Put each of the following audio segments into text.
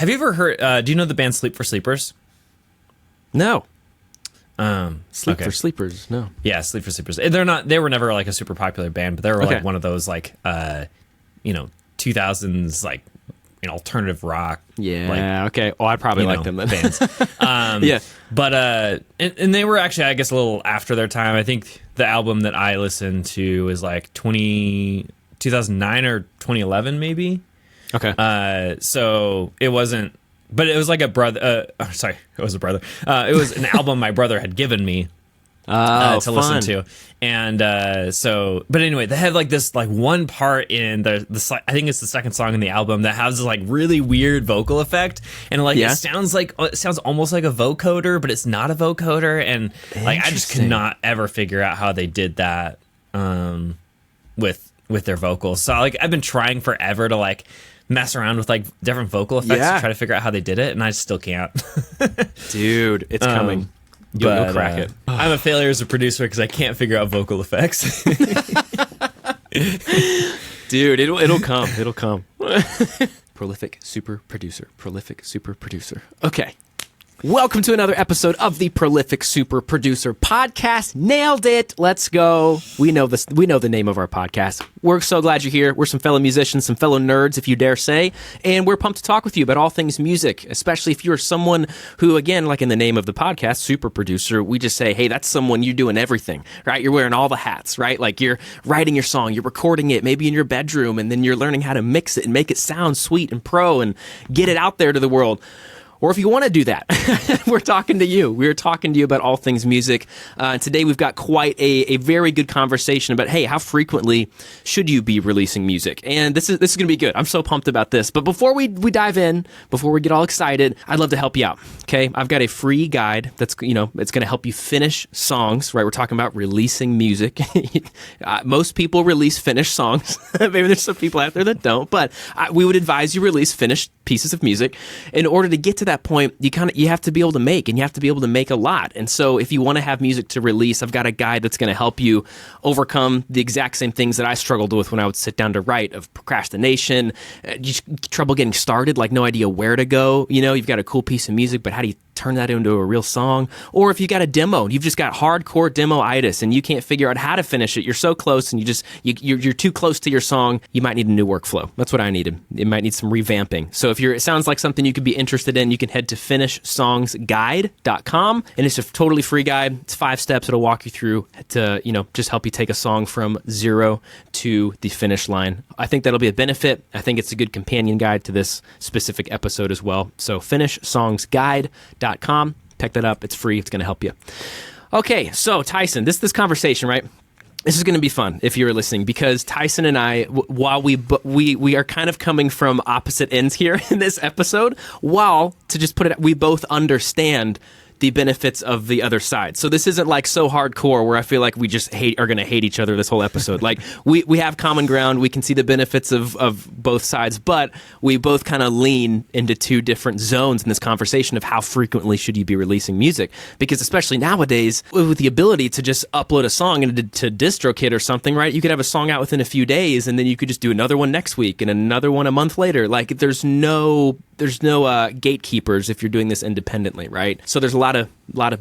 have you ever heard? Do you know the band Sleep for Sleepers? No. Sleep for Sleepers. No. Yeah, Sleep for Sleepers. They were never like a super popular band, but they were like one of those like 2000s like alternative rock. Yeah. Okay. Oh, I'd probably like them then. Bands. Yeah. But and they were actually, I guess, a little after their time. I think the album that I listened to is like 2009 or 2011 maybe. Okay. So it wasn't, but it was like a brother. Sorry, it was a brother. It was an album my brother had given me to listen to, and but anyway, they had like this like one part in the I think it's the second song in the album that has this like really weird vocal effect, and like it sounds almost like a vocoder, but it's not a vocoder, and like I just could not ever figure out how they did that with their vocals. So like I've been trying forever to like mess around with like different vocal effects to try to figure out how they did it, and I still can't. Dude, it's coming. You'll crack it. I'm a failure as a producer because I can't figure out vocal effects. Dude, it'll come. It'll come. Prolific super producer. Okay. Welcome to another episode of the Prolific Super Producer Podcast. Nailed it. Let's go. We know this. We know the name of our podcast. We're so glad you're here. We're some fellow musicians, some fellow nerds, if you dare say, and we're pumped to talk with you about all things music, especially if you're someone who, again, like in the name of the podcast, super producer, we just say, hey, that's someone you're doing everything, right? You're wearing all the hats, right? Like you're writing your song, you're recording it, maybe in your bedroom, and then you're learning how to mix it and make it sound sweet and pro and get it out there to the world. Or if you want to do that, we're talking to you. We're talking to you about all things music. Today we've got quite a very good conversation about, hey, how frequently should you be releasing music? And this is going to be good. I'm so pumped about this. But before we dive in, before we get all excited, I'd love to help you out. Okay, I've got a free guide that's it's going to help you finish songs. Right, we're talking about releasing music. Most people release finished songs. Maybe there's some people out there that don't, but we would advise you release finished pieces of music. In order to get to that point, you have to be able to make, and you have to be able to make a lot. And so if you want to have music to release, I've got a guide that's going to help you overcome the exact same things that I struggled with when I would sit down to write, of procrastination, trouble getting started, like no idea where to go. You've got a cool piece of music, but how do you turn that into a real song? Or if you got a demo, you've just got hardcore demo-itis and you can't figure out how to finish it. You're so close, and you're too close to your song. You might need a new workflow. That's what I needed. It might need some revamping. So if it sounds like something you could be interested in, you can head to finishsongsguide.com, and it's a totally free guide. It's 5 steps. It'll walk you through to just help you take a song from zero to the finish line. I think that'll be a benefit. I think it's a good companion guide to this specific episode as well. So finishsongsguide.com. Pick that up. It's free. It's going to help you. Okay, so Tyson, this conversation, right? This is going to be fun if you're listening, because Tyson and I, while we are kind of coming from opposite ends here in this episode, while, to just put it, we both understand the benefits of the other side. So this isn't like so hardcore where I feel like we just are going to hate each other this whole episode. Like we have common ground. We can see the benefits of both sides, but we both kind of lean into two different zones in this conversation of how frequently should you be releasing music. Because especially nowadays, with the ability to just upload a song into DistroKid or something, right? You could have a song out within a few days, and then you could just do another one next week and another one a month later. Like there's no gatekeepers if you're doing this independently, right? So there's a lot of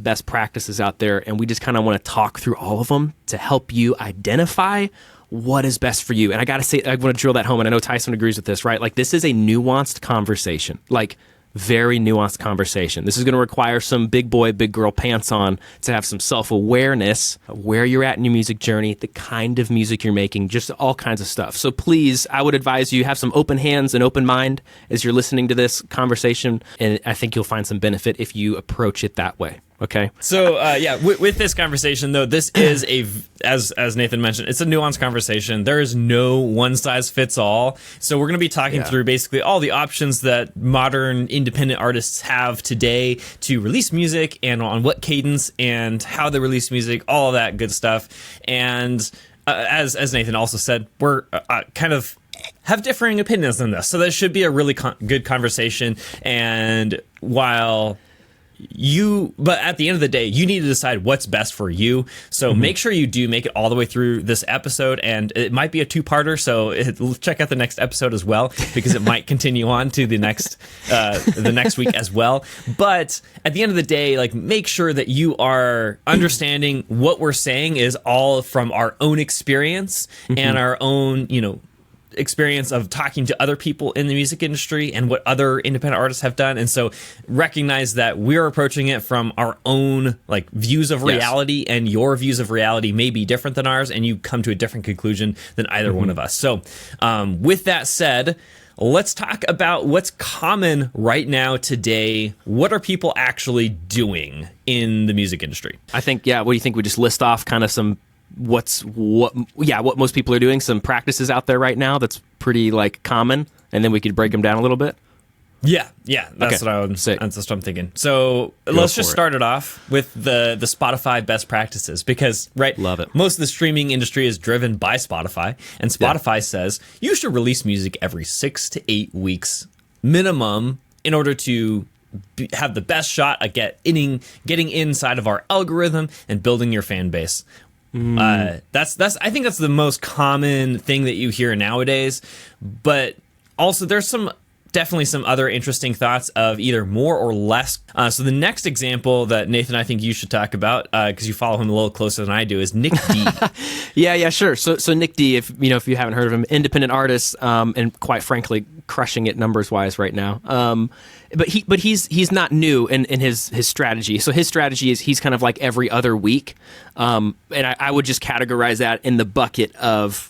best practices out there, and we just kind of want to talk through all of them to help you identify what is best for you. And I got to say, I want to drill that home, and I know Tyson agrees with this, right? Like this is a nuanced conversation, like very nuanced conversation. This is going to require some big boy, big girl pants on to have some self-awareness of where you're at in your music journey, the kind of music you're making, just all kinds of stuff. So please, I would advise you have some open hands and open mind as you're listening to this conversation, and I think you'll find some benefit if you approach it that way. Okay. So with this conversation though, this is as Nathan mentioned, it's a nuanced conversation. There is no one size fits all. So we're going to be talking through basically all the options that modern independent artists have today to release music, and on what cadence and how they release music, all of that good stuff. And as Nathan also said, we're kind of have differing opinions on this. So this should be a really good conversation. And while but at the end of the day, you need to decide what's best for you. So make sure you do make it all the way through this episode, and it might be a two-parter. So check out the next episode as well, because it might continue on to the next week as well. But at the end of the day, like, make sure that you are understanding what we're saying is all from our own experience and our own, experience of talking to other people in the music industry and what other independent artists have done. And so recognize that we're approaching it from our own like views of reality, and your views of reality may be different than ours, and you come to a different conclusion than either one of us. So with that said, let's talk about what's common right now today. What are people actually doing in the music industry? I think, what do you think? We just list off kind of some what most people are doing, some practices out there right now that's pretty like common, and then we could break them down a little bit. Yeah, that's what that's what I'm thinking. So let's just start it off with the Spotify best practices, because love it. Most of the streaming industry is driven by Spotify, and Spotify says you should release music every 6 to 8 weeks minimum in order to have the best shot at getting inside of our algorithm and building your fan base. That's I think that's the most common thing that you hear nowadays, but also there's definitely some other interesting thoughts of either more or less. So the next example that Nathan, I think you should talk about, because you follow him a little closer than I do, is Nick D. Yeah, sure. So Nick D, if you haven't heard of him, independent artist, and quite frankly, crushing it numbers wise right now. But he's not new in his strategy. So his strategy is he's kind of like every other week, and I would just categorize that in the bucket of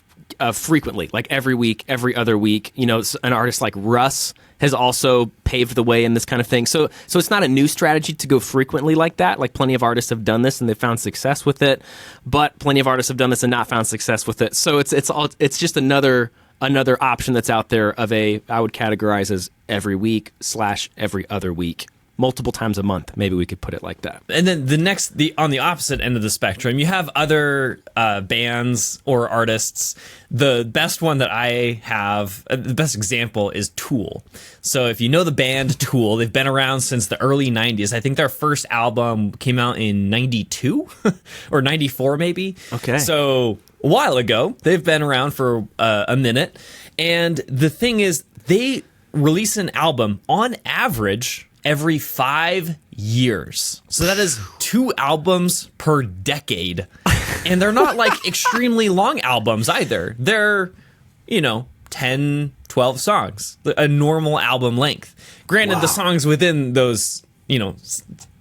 frequently, like every week, every other week. An artist like Russ has also paved the way in this kind of thing. So it's not a new strategy to go frequently like that. Like, plenty of artists have done this and they've found success with it, but plenty of artists have done this and not found success with it. So it's just another option that's out there of I would categorize as every week / every other week. Multiple times a month, maybe we could put it like that. And then on the opposite end of the spectrum, you have other bands or artists. The best one that I have, the best example is Tool. So if you know the band Tool, they've been around since the early 90s. I think their first album came out in 92 or 94 maybe. Okay. So a while ago. They've been around for a minute. And the thing is, they release an album on average every 5 years. So that is 2 albums per decade. And they're not like extremely long albums either. They're, 10, 12 songs, a normal album length. Granted, the songs within those,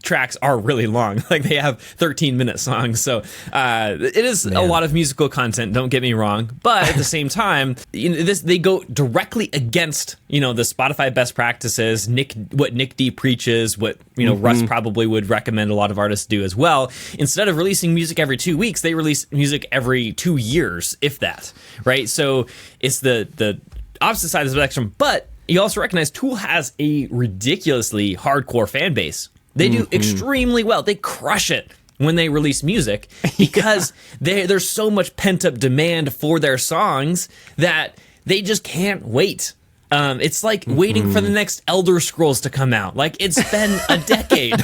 tracks are really long. Like, they have 13-minute songs. So it is a lot of musical content, don't get me wrong. But at the same time, they go directly against, the Spotify best practices, what Nick D preaches, what, Russ probably would recommend a lot of artists do as well. Instead of releasing music every 2 weeks, they release music every 2 years, if that, right? So it's the opposite side of the spectrum. But you also recognize Tool has a ridiculously hardcore fan base. They do extremely well. They crush it when they release music because there's so much pent-up demand for their songs that they just can't wait. It's like waiting for the next Elder Scrolls to come out. Like, it's been a decade.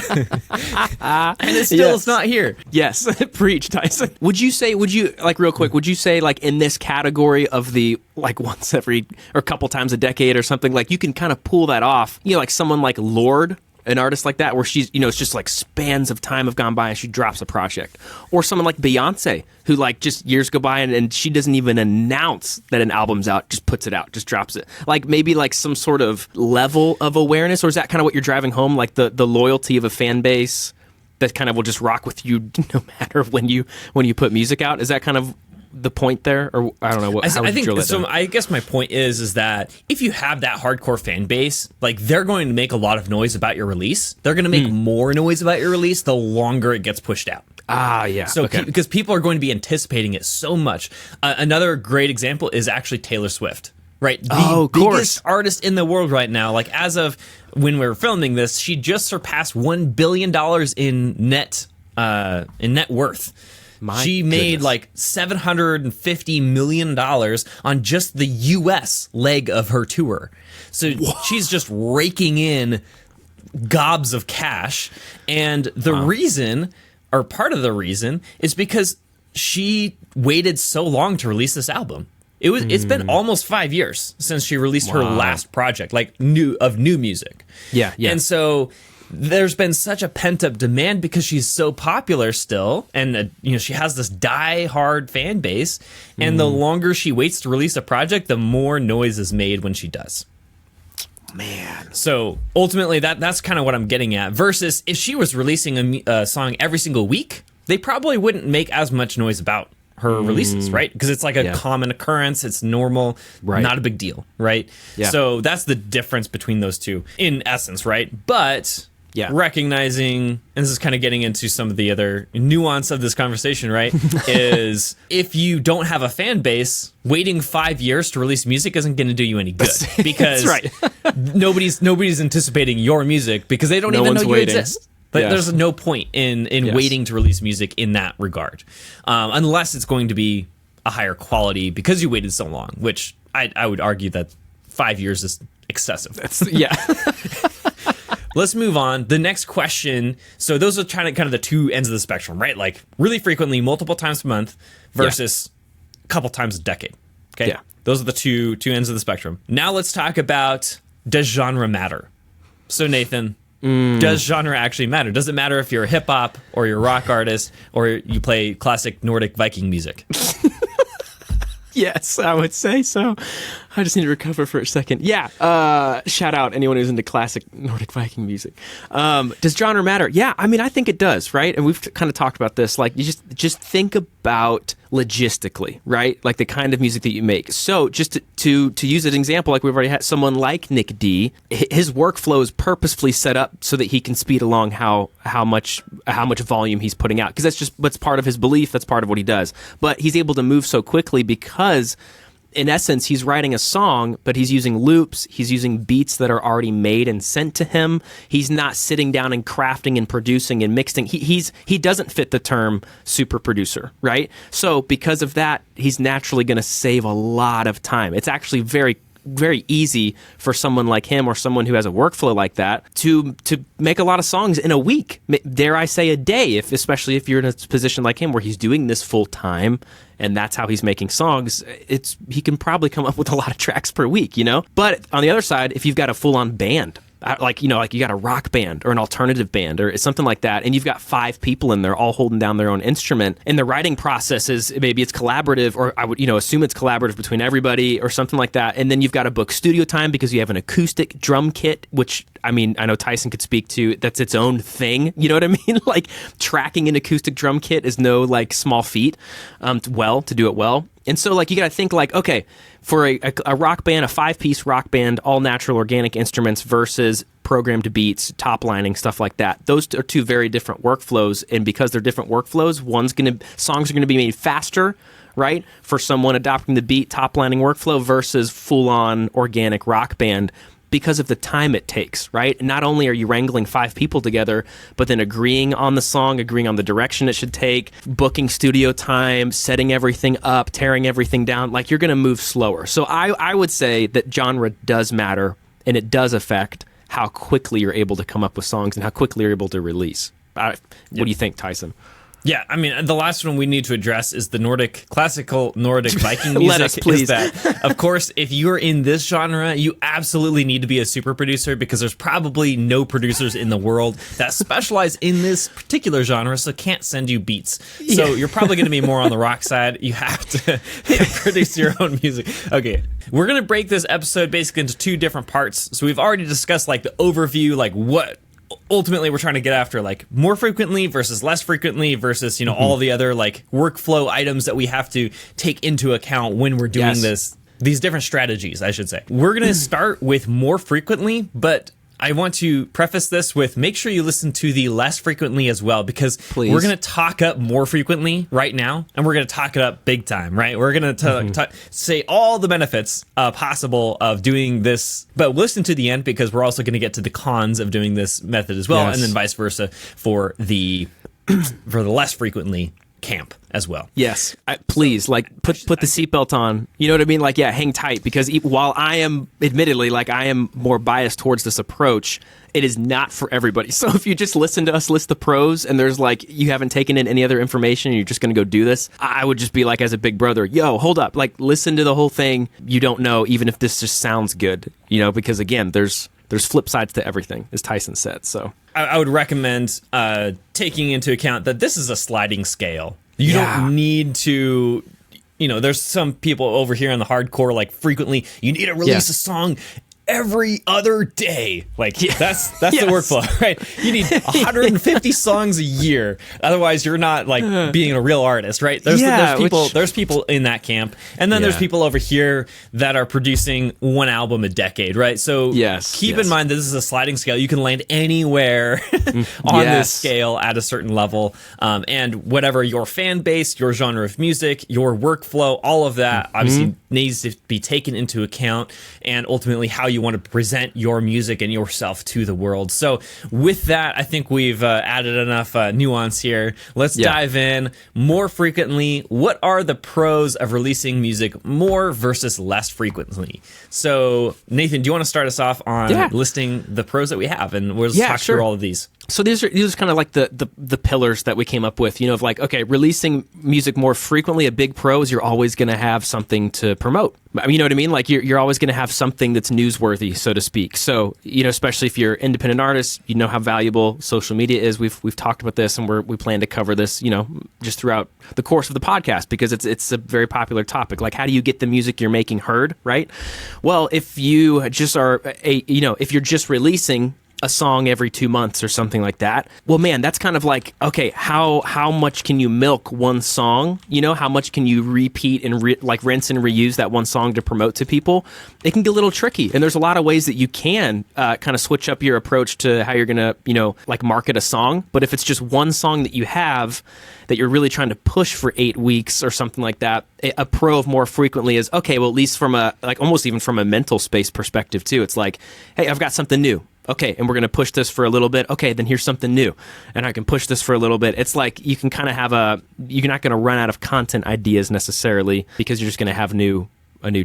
And it's not here. Yes. Preach, Tyson. Would you real quick, would you say, like, in this category of the, like, once every, or a couple times a decade or something, like, you can kind of pull that off, like someone like Lorde, an artist like that, where she's, it's just like spans of time have gone by and she drops a project. Or someone like Beyonce, who, like, just years go by and she doesn't even announce that an album's out, just puts it out, just drops it. Like, maybe like some sort of level of awareness, or is that kind of what you're driving home? Like the loyalty of a fan base that kind of will just rock with you no matter when you put music out? Is that kind of the point there? Or I don't know. How would you drill that down? I guess my point is that if you have that hardcore fan base, like, they're going to make a lot of noise about your release. They're going to make more noise about your release the longer it gets pushed out. Ah, yeah. So because people are going to be anticipating it so much. Another great example is actually Taylor Swift, right? The biggest artist in the world right now. Like, as of when we're filming this, she just surpassed $1 billion in net worth. She made like $750 million on just the U.S. leg of her tour. So she's just raking in gobs of cash. And the reason, or part of the reason, is because she waited so long to release this album. It's been almost 5 years since she released her last project, like new music. Yeah. And so there's been such a pent up demand because she's so popular still, and she has this die-hard fan base. And the longer she waits to release a project, the more noise is made when she does. Man. So ultimately, that's kind of what I'm getting at. Versus if she was releasing a song every single week, they probably wouldn't make as much noise about her releases, right? Because it's like a common occurrence. It's normal, not a big deal, right? Yeah. So that's the difference between those two in essence, right? But recognizing, and this is kind of getting into some of the other nuance of this conversation, right? is if you don't have a fan base, waiting 5 years to release music isn't going to do you any good because nobody's anticipating your music because they don't even know you exist. But there's no point in waiting to release music in that regard, unless it's going to be a higher quality because you waited so long, which I would argue that 5 years is excessive. Let's move on. The next question. So those are kind of the two ends of the spectrum, right? Like really frequently, multiple times a month versus a couple times a decade. Okay. Yeah. Those are the two ends of the spectrum. Now let's talk about, does genre matter? So Nathan, does genre actually matter? Does it matter if you're a hip hop or you're a rock artist or you play classic Nordic Viking music? Yes, I would say so. I just need to recover for a second. Yeah. Shout out anyone who's into classic Nordic Viking music. Does genre matter? Yeah. I mean, I think it does, right? And we've kind of talked about this. Like, you just think about logistically, right? Like the kind of music that you make. So just to use an example, like we've already had someone like Nick D, his workflow is purposefully set up so that he can speed along how much volume he's putting out. Because that's part of his belief. That's part of what he does. But he's able to move so quickly because in essence, he's writing a song, but he's using loops. He's using beats that are already made and sent to him. He's not sitting down and crafting and producing and mixing. He doesn't fit the term super producer, right? So because of that, he's naturally going to save a lot of time. It's actually very, very easy for someone like him or someone who has a workflow like that to make a lot of songs in a week. Dare I say a day, especially if you're in a position like him where he's doing this full time and that's how he's making songs. He can probably come up with a lot of tracks per week, But on the other side, if you've got a full-on band, like you got a rock band or an alternative band or something like that, and you've got 5 people in there all holding down their own instrument, and the writing process is maybe it's collaborative, or I would assume it's collaborative between everybody or something like that, and then you've got to book studio time because you have an acoustic drum kit, which I know Tyson could speak to. That's its own thing. You know what I mean? Like tracking an acoustic drum kit is no like small feat. To do it well. And so, like, you got to think, like, okay, for a rock band, a 5-piece rock band, all natural organic instruments versus programmed beats, top lining, stuff like that. Those are two very different workflows. And because they're different workflows, songs are going to be made faster, right? For someone adopting the beat, top lining workflow versus full-on organic rock band, because of the time it takes, right? Not only are you wrangling 5 people together, but then agreeing on the song, agreeing on the direction it should take, booking studio time, setting everything up, tearing everything down, like you're going to move slower. So I would say that genre does matter, and it does affect how quickly you're able to come up with songs and how quickly you're able to release. What do you think, Tyson? Yeah, I mean, the last one we need to address is the classical Nordic Viking music. Let us, please. Is that, of course, if you're in this genre, you absolutely need to be a super producer because there's probably no producers in the world that specialize in this particular genre, so can't send you beats. So you're probably going to be more on the rock side. You have to produce your own music. Okay, we're going to break this episode basically into 2 different parts. So we've already discussed like the overview, like what ultimately we're trying to get after, like more frequently versus less frequently versus all the other like workflow items that we have to take into account when we're doing these different strategies, I should say. We're going to start with more frequently, but I want to preface this with make sure you listen to the less frequently as well, because we're going to talk up more frequently right now, and we're going to talk it up big time, right? We're going to say all the benefits possible of doing this, but listen to the end because we're also going to get to the cons of doing this method as well, and then vice versa for the less frequently camp as well. Yes, please, like put the seatbelt on. You know what I mean? Like, yeah, hang tight, because while I am admittedly I am more biased towards this approach, it is not for everybody. So if you just listen to us list the pros and there's like you haven't taken in any other information and you're just going to go do this, I would just be like, as a big brother, yo, hold up, like listen to the whole thing. You don't know, even if this just sounds good, you know, because again, there's flip sides to everything, as Tyson said. So I would recommend taking into account that this is a sliding scale. You don't need to, you know, there's some people over here in the hardcore, like frequently, you need to release a song every other day. Like that's the workflow, right? You need 150 songs a year. Otherwise you're not like being a real artist, right? There's people in that camp. And then there's people over here that are producing one album a decade, right? So keep in mind that this is a sliding scale. You can land anywhere on this scale at a certain level. And whatever your fan base, your genre of music, your workflow, all of that obviously needs to be taken into account, and ultimately how you want to present your music and yourself to the world. So with that, I think we've added enough nuance here. Let's dive in more frequently. What are the pros of releasing music more versus less frequently? So Nathan, do you want to start us off on listing the pros that we have, and we'll just talk through all of these? So these are kind of like the pillars that we came up with, you know, of like, okay, releasing music more frequently, a big pro is you're always going to have something to promote. You know what I mean? Like you're always going to have something that's newsworthy, so to speak. So, you know, especially if you're independent artists, you know how valuable social media is. We've talked about this, and we plan to cover this, you know, just throughout the course of the podcast, because it's a very popular topic. Like, how do you get the music you're making heard, right? Well, if you just are if you're just releasing a song every 2 months or something like that, well, man, that's kind of like, okay, how much can you milk one song? You know, how much can you repeat and rinse and reuse that one song to promote to people? It can get a little tricky, and there's a lot of ways that you can kind of switch up your approach to how you're gonna, you know, like market a song. But if it's just one song that you have that you're really trying to push for 8 weeks or something like that, a pro of more frequently is, okay, well, at least from a, like, almost even from a mental space perspective too, it's like, hey, I've got something new. Okay, and we're going to push this for a little bit. Okay, then here's something new. And I can push this for a little bit. It's like you can kind of have you're not going to run out of content ideas necessarily, because you're just going to have a new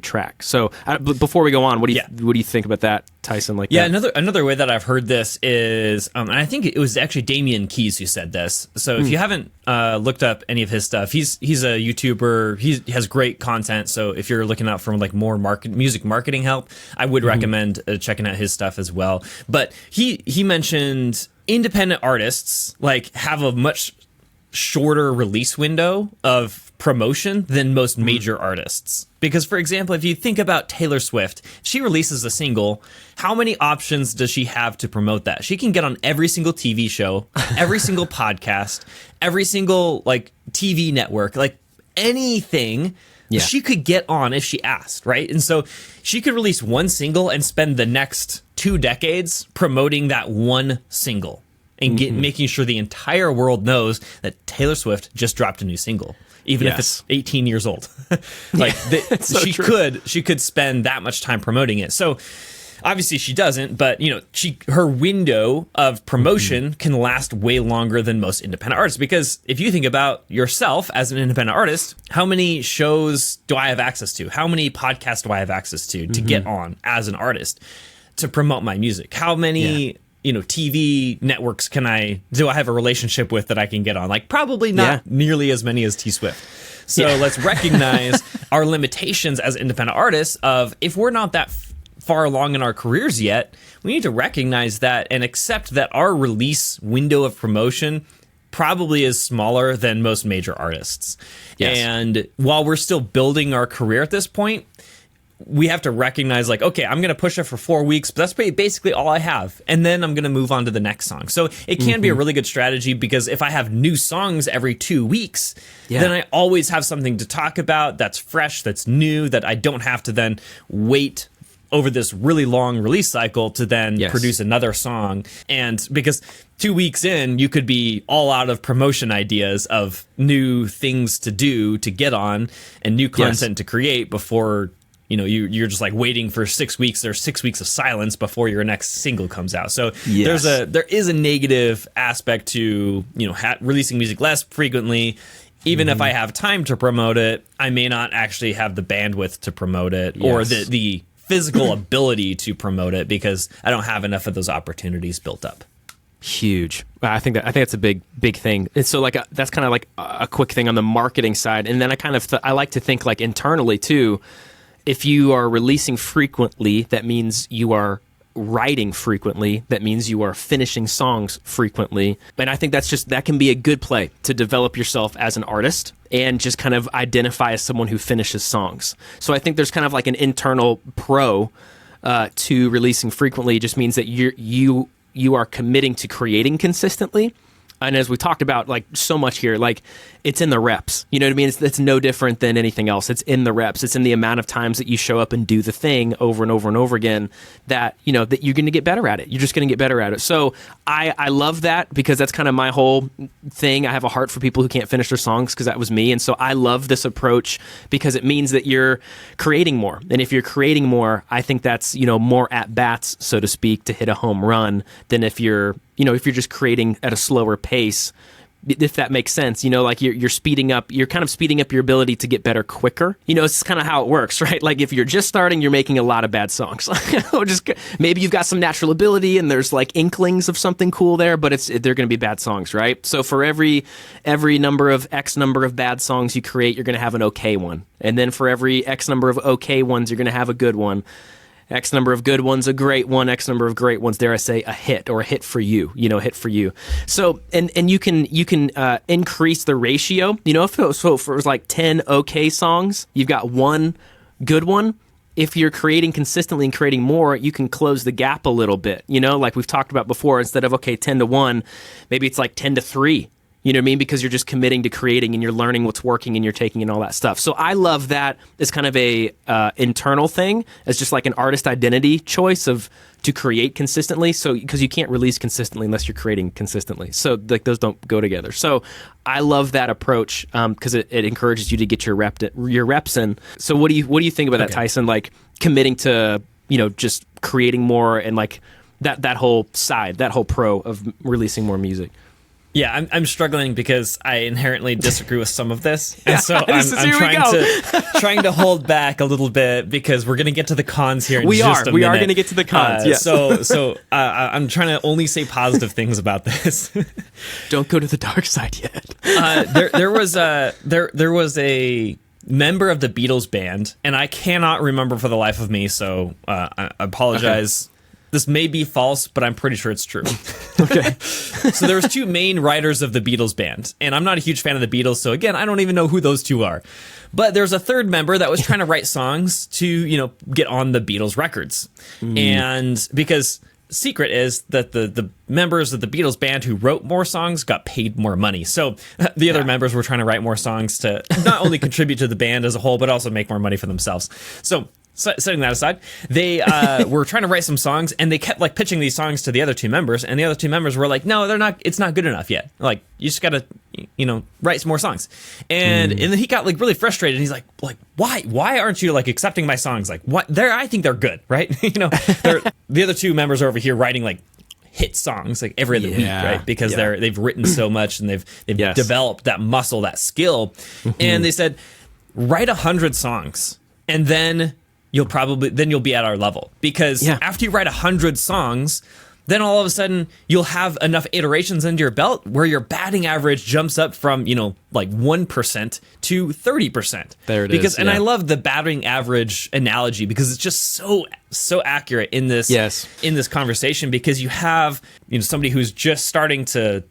track. So before we go on, what do you think about that, Tyson? Like, another way that I've heard this is, and I think it was actually Damian Keys who said this. So if you haven't looked up any of his stuff, he's a YouTuber. He has great content. So if you're looking out for like more music marketing help, I would recommend checking out his stuff as well. But he mentioned independent artists like have a much shorter release window of promotion than most major artists. Because, for example, if you think about Taylor Swift, she releases a single, how many options does she have to promote that? She can get on every single TV show, every single podcast, every single like TV network, like anything she could get on if she asked, right? And so she could release one single and spend the next 2 decades promoting that one single and making sure the entire world knows that Taylor Swift just dropped a new single, even if it's 18 years old. Like she could spend that much time promoting it. So obviously she doesn't, but you know, her window of promotion can last way longer than most independent artists. Because if you think about yourself as an independent artist, how many shows do I have access to? How many podcasts do I have access to get on as an artist to promote my music? How many TV networks do I have a relationship with that I can get on? Like, probably not nearly as many as T Swift. So let's recognize our limitations as independent artists of, if we're not that far along in our careers yet, we need to recognize that and accept that our release window of promotion probably is smaller than most major artists. Yes. And while we're still building our career at this point, we have to recognize, like, okay, I'm going to push it for 4 weeks, but that's basically all I have. And then I'm going to move on to the next song. So it can be a really good strategy, because if I have new songs every 2 weeks, then I always have something to talk about that's fresh, that's new, that I don't have to then wait over this really long release cycle to then produce another song. And because 2 weeks in, you could be all out of promotion ideas of new things to do to get on and new content to create before you're just like waiting for 6 weeks. There's 6 weeks of silence before your next single comes out. So there is a negative aspect to releasing music less frequently. even if I have time to promote it, I may not actually have the bandwidth to promote it or the physical ability to promote it because I don't have enough of those opportunities built up. Huge. I think that's a big thing. And so like that's kind of like a quick thing on the marketing side. And then I like to think like internally too. If you are releasing frequently, that means you are writing frequently. That means you are finishing songs frequently. And I think that can be a good play to develop yourself as an artist and just kind of identify as someone who finishes songs. So I think there's kind of like an internal pro to releasing frequently. It just means that you are committing to creating consistently. And as we talked about like so much here, like it's in the reps. You know what I mean? It's no different than anything else. It's in the reps. It's in the amount of times that you show up and do the thing over and over and over again that, you know, that you're going to get better at it. You're just going to get better at it. So I love that because that's kind of my whole thing. I have a heart for people who can't finish their songs because that was me. And so I love this approach because it means that you're creating more. And if you're creating more, I think that's, you know, more at bats, so to speak, to hit a home run than if you're just creating at a slower pace, if that makes sense, you know, like you're kind of speeding up your ability to get better quicker. You know, it's kind of how it works, right? Like if you're just starting, you're making a lot of bad songs. Or just maybe you've got some natural ability and there's like inklings of something cool there, but they're going to be bad songs, right? So for every number of X number of bad songs you create, you're going to have an okay one. And then for every X number of okay ones, you're going to have a good one. X number of good ones, a great one, X number of great ones, dare I say, a hit or a hit for you, hit for you. So, and you can increase the ratio, if it was like 10 okay songs, you've got one good one. If you're creating consistently and creating more, you can close the gap a little bit, like we've talked about before, instead of, 10-1, maybe it's like 10-3. You know what I mean? Because you're just committing to creating and you're learning what's working and you're taking in all that stuff. So I love that as kind of a internal thing, as just like an artist identity choice to create consistently. So because you can't release consistently unless you're creating consistently. So like those don't go together. So I love that approach because it encourages you to get your reps in. So what do you think about that, Tyson? Like committing to just creating more and like that whole side, that whole pro of releasing more music. Yeah, I'm struggling because I inherently disagree with some of this, and so I'm trying to hold back a little bit because we're going to get to the cons here. We are going to get to the cons. Yes. So I'm trying to only say positive things about this. Don't go to the dark side yet. There was a member of the Beatles band, and I cannot remember for the life of me. So I apologize. Okay. This may be false, but I'm pretty sure it's true. Okay. So there was two main writers of the Beatles band, and I'm not a huge fan of the Beatles, so again, I don't even know who those two are. But there's a third member that was trying to write songs to, get on the Beatles records. And because secret is that the members of the Beatles band who wrote more songs got paid more money. So the other members were trying to write more songs to not only contribute to the band as a whole, but also make more money for themselves. So setting that aside, they were trying to write some songs, and they kept like pitching these songs to the other two members, and the other two members were like, "No, they're not. It's not good enough yet. Like, you just gotta, write some more songs." And then he got like really frustrated. He's like, why aren't you like accepting my songs? Like, what? I think they're good, right? The other two members are over here writing like hit songs like every other week, right? Because they've written so much and they've developed that muscle, that skill, and they said, write 100 songs, and then you'll be at our level, because after you write 100 songs, then all of a sudden you'll have enough iterations under your belt where your batting average jumps up from, like 1% to 30%. There it is. And I love the batting average analogy because it's just so accurate in this in this conversation, because you have, somebody who's just starting to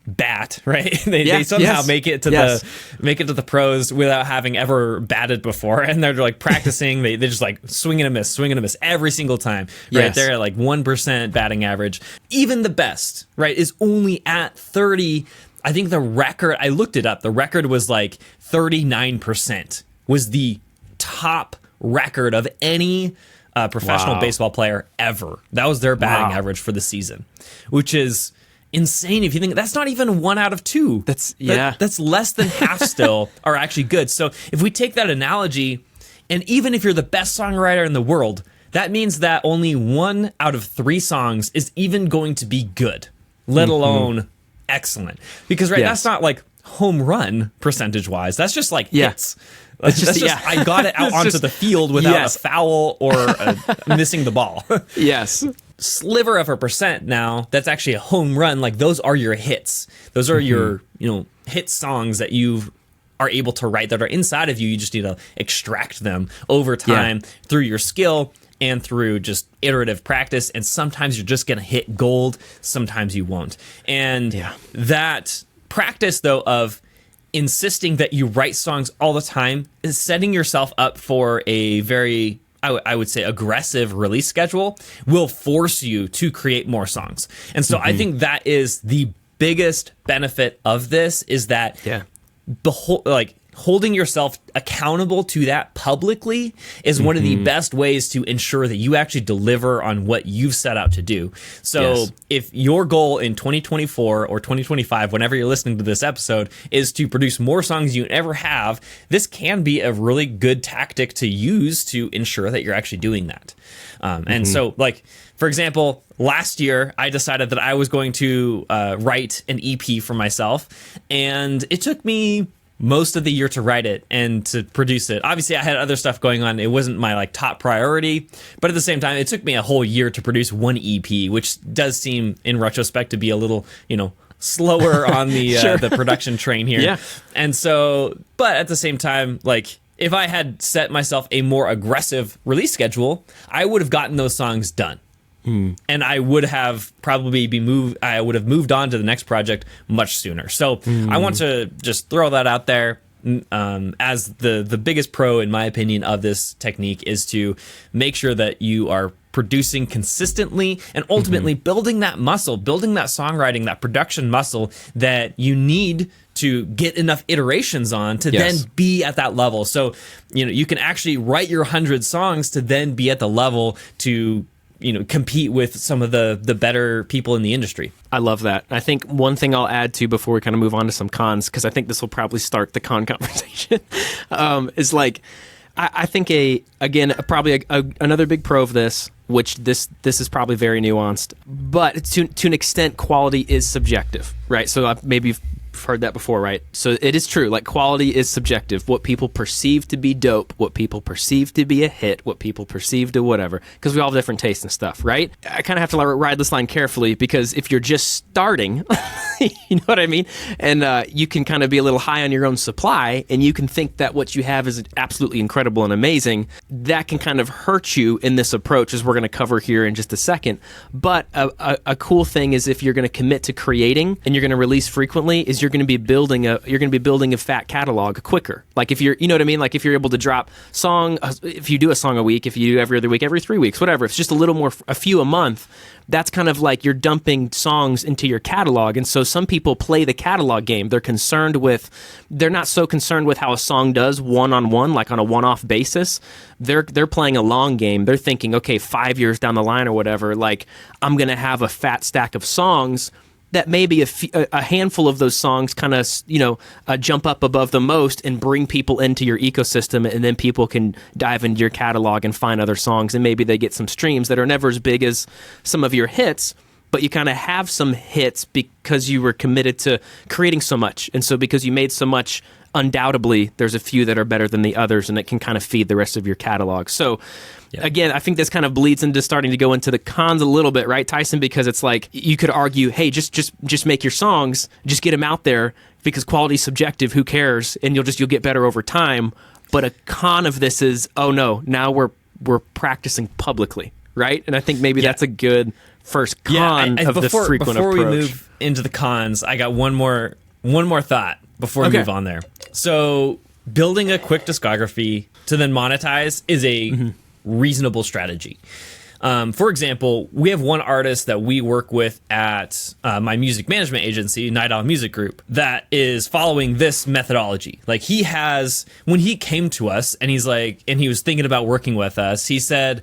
bat, right? They somehow make it to the pros without having ever batted before, and they're like practicing. they just like swing and a miss every single time, right? They're at like 1% batting average. Even the best, right, is only at 30. I think the record, I looked it up, the record was like 39% was the top record of any professional baseball player ever. That was their batting average for the season, which is insane. If you think that's not even 1 out of 2, that's less than half still are actually good. So if we take that analogy, and even if you're the best songwriter in the world, that means that only 1 out of 3 songs is even going to be good, let alone excellent. Because that's not like home run percentage wise. That's just like hits. That's just I got it out onto the field without a foul or missing the ball. Yes. Sliver of a percent now, that's actually a home run. Like those are your hits. Those are your, hit songs that you are able to write that are inside of you. You just need to extract them over time through your skill and through just iterative practice. And sometimes you're just going to hit gold. Sometimes you won't. And that practice, though, of insisting that you write songs all the time is setting yourself up for a very, I would say, aggressive release schedule will force you to create more songs. And so I think that is the biggest benefit of this, is that holding yourself accountable to that publicly is one of the best ways to ensure that you actually deliver on what you've set out to do. So if your goal in 2024 or 2025, whenever you're listening to this episode, is to produce more songs you ever have, this can be a really good tactic to use to ensure that you're actually doing that. And so, like, for example, last year, I decided that I was going to write an EP for myself, and it took me most of the year to write it and to produce it. Obviously, I had other stuff going on. It wasn't my top priority, but at the same time, it took me a whole year to produce one EP, which does seem, in retrospect, to be a little, slower on the the production train here. Yeah. And so, but at the same time, if I had set myself a more aggressive release schedule, I would have gotten those songs done. And I would have I would have moved on to the next project much sooner. So I want to just throw that out there as the biggest pro, in my opinion, of this technique is to make sure that you are producing consistently and ultimately building that muscle, building that songwriting, that production muscle that you need to get enough iterations on to then be at that level. So, you can actually write your 100 songs to then be at the level to compete with some of the better people in the industry. I love that. I think one thing I'll add to before we kind of move on to some cons, because I think this will probably start the con conversation, is I think another big pro of this, which this is probably very nuanced, but to an extent, quality is subjective, right? So maybe you've heard that before, right? So it is true. Quality is subjective. What people perceive to be dope, what people perceive to be a hit, what people perceive to whatever, because we all have different tastes and stuff, right? I kind of have to ride this line carefully, because if you're just starting, you know what I mean? And you can kind of be a little high on your own supply, and you can think that what you have is absolutely incredible and amazing. That can kind of hurt you in this approach, as we're going to cover here in just a second. But a cool thing is, if you're going to commit to creating and you're going to release frequently, is you're going to be building a fat catalog quicker. If you're, you know what I mean? If you're able to drop if you do a song a week, if you do every other week, every 3 weeks, whatever, it's just a few a month. That's kind of you're dumping songs into your catalog. And so some people play the catalog game. They're not so concerned with how a song does one-on-one, on a one-off basis. They're playing a long game. They're thinking, okay, 5 years down the line or whatever, I'm going to have a fat stack of songs that maybe a handful of those songs kind of, jump up above the most and bring people into your ecosystem, and then people can dive into your catalog and find other songs, and maybe they get some streams that are never as big as some of your hits, but you kind of have some hits because you were committed to creating so much. And so because you made so much, undoubtedly, there's a few that are better than the others, and it can kind of feed the rest of your catalog. So again, I think this kind of bleeds into starting to go into the cons a little bit, right, Tyson? Because it's you could argue, hey, just make your songs, just get them out there, because quality is subjective. Who cares? And you'll get better over time. But a con of this is, oh no, now we're practicing publicly, right? And I think maybe that's a good first con of this frequent approach. Before we move into the cons, I got one more thought before we move on there. So building a quick discography to then monetize is a reasonable strategy. For example, we have one artist that we work with at my music management agency, Night Owl Music Group, that is following this methodology. When he came to us and he was thinking about working with us, he said,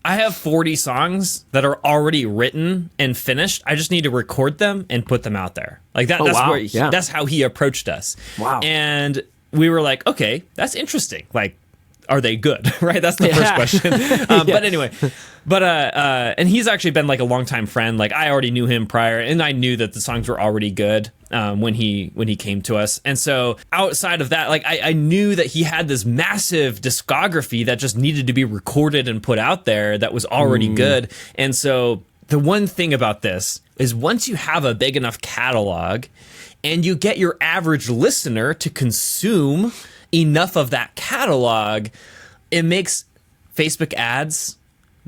I have 40 songs that are already written and finished. I just need to record them and put them out there. That's how he approached us. Wow. And we were like, okay, that's interesting. Are they good? Right? That's the first question. But anyway, and he's actually been a longtime friend. I already knew him prior, and I knew that the songs were already good. when he came to us. And so outside of that, like I knew that he had this massive discography that just needed to be recorded and put out there that was already good. And so the one thing about this is once you have a big enough catalog and you get your average listener to consume enough of that catalog, it makes Facebook ads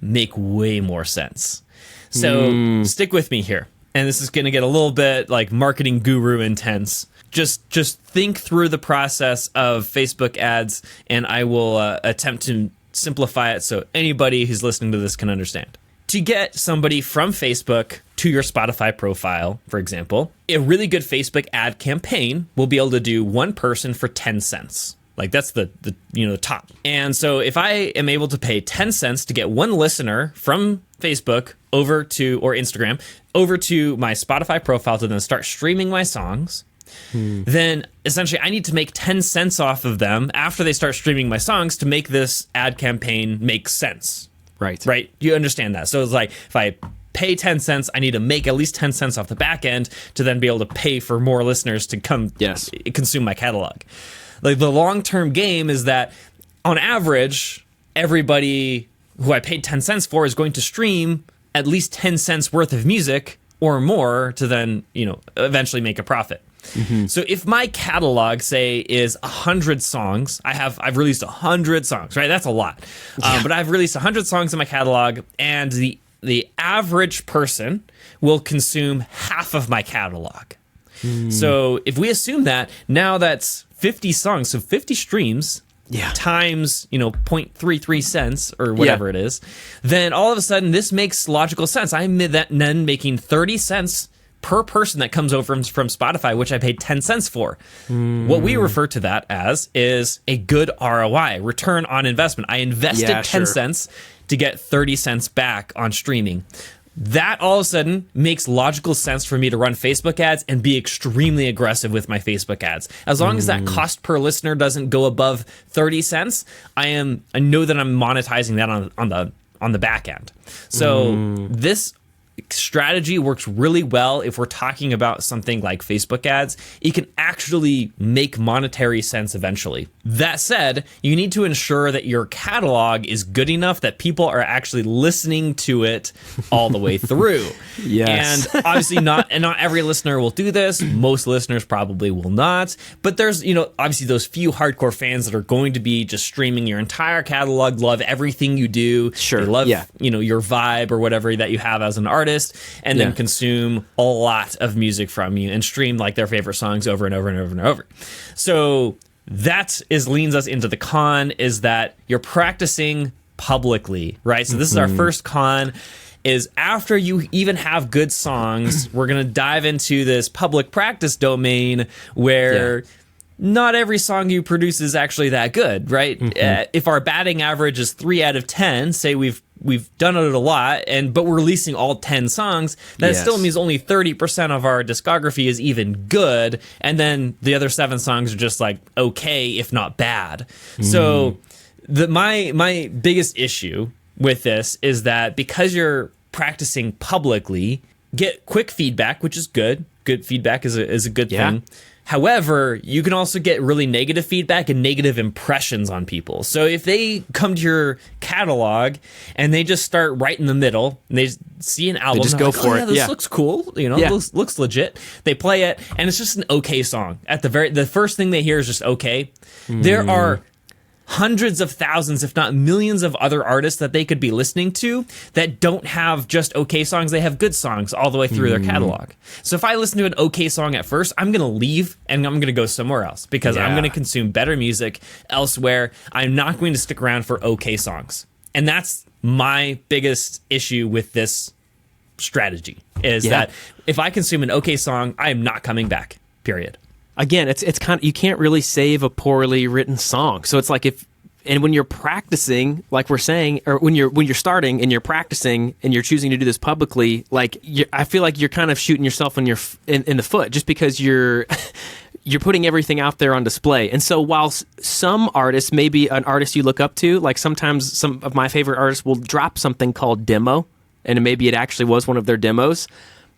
make way more sense. So stick with me here. And this is going to get a little bit like marketing guru intense. Just think through the process of Facebook ads, and I will attempt to simplify it so anybody who's listening to this can understand. To get somebody from Facebook to your Spotify profile, for example, a really good Facebook ad campaign will be able to do one person for 10 cents. Like that's the top. And so if I am able to pay 10 cents to get one listener from Facebook over to, or Instagram, over to my Spotify profile to then start streaming my songs, then essentially I need to make 10 cents off of them after they start streaming my songs to make this ad campaign make sense. Right. You understand that. So it's like if I pay 10 cents, I need to make at least 10 cents off the back end to then be able to pay for more listeners to come consume my catalog. Like the long-term game is that on average, everybody who I paid 10 cents for is going to stream at least 10 cents worth of music or more to then, eventually make a profit. So if my catalog, say, is 100 songs, I've released 100 songs, right? That's a lot. But I've released 100 songs in my catalog, and the average person will consume half of my catalog. So if we assume that, now that's 50 songs, so 50 streams times, 0.33 cents or whatever it is, then all of a sudden this makes logical sense. I'm then making 30 cents per person that comes over from Spotify, which I paid 10 cents for. What we refer to that as is a good ROI, return on investment. I invested 10 cents to get 30 cents back on streaming. That all of a sudden makes logical sense for me to run Facebook ads and be extremely aggressive with my Facebook ads. As long as that cost per listener doesn't go above 30 cents, I know that I'm monetizing that on the back end. So this strategy works really well if we're talking about something like Facebook ads. It can actually make monetary sense eventually. That said, you need to ensure that your catalog is good enough that people are actually listening to it all the way through. And obviously not every listener will do this. Most listeners probably will not. But there's, obviously those few hardcore fans that are going to be just streaming your entire catalog, love everything you do. They love, your vibe or whatever that you have as an artist, and then consume a lot of music from you and stream like their favorite songs over and over and over and over. So that leads us into the con, is that you're practicing publicly, right? So this is our first con, is after you even have good songs, we're going to dive into this public practice domain where not every song you produce is actually that good, right? If our batting average is 3 out of 10, say we've done it a lot, but we're releasing all 10 songs, that still means only 30% of our discography is even good, and then the other 7 songs are just like okay, if not bad. So my biggest issue with this is that because you're practicing publicly, get quick feedback, which is good. Good feedback is a good thing. However, you can also get really negative feedback and negative impressions on people. So if they come to your catalog and they just start right in the middle, and they see an album, they just go for it. This looks cool. Looks legit. They play it, and it's just an okay song. The first thing they hear is just okay. There are hundreds of thousands, if not millions, of other artists that they could be listening to that don't have just okay songs. They have good songs all the way through their catalog. So if I listen to an okay song at first, I'm going to leave and I'm going to go somewhere else because I'm going to consume better music elsewhere. I'm not going to stick around for okay songs. And that's my biggest issue with this strategy, is that if I consume an okay song, I am not coming back, period. Again, it's kind of, you can't really save a poorly written song. So it's like when you're practicing, like we're saying, or when you're starting and you're practicing and you're choosing to do this publicly, I feel like you're kind of shooting yourself in the foot just because you're putting everything out there on display. And so while some artists, maybe an artist you look up to, like sometimes some of my favorite artists will drop something called demo, and maybe it actually was one of their demos.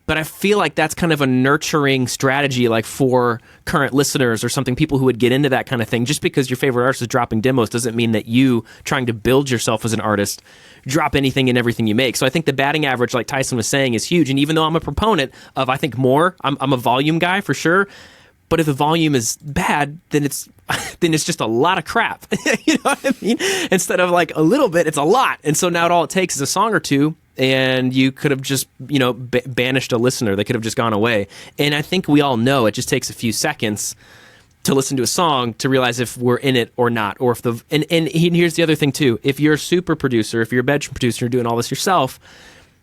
But I feel like that's kind of a nurturing strategy, like for current listeners or something, people who would get into that kind of thing. Just because your favorite artist is dropping demos doesn't mean that you, trying to build yourself as an artist, drop anything and everything you make. So I think the batting average, like Tyson was saying, is huge. And even though I'm a proponent of, I think more, I'm a volume guy for sure. But if the volume is bad, then it's just a lot of crap. You know what I mean? Instead of like a little bit, it's a lot. And so now all it takes is a song or two, and you could have just, banished a listener. They could have just gone away. And I think we all know it just takes a few seconds to listen to a song to realize if we're in it or not. Or if and here's the other thing too. If you're a super producer, if you're a bedroom producer doing all this yourself,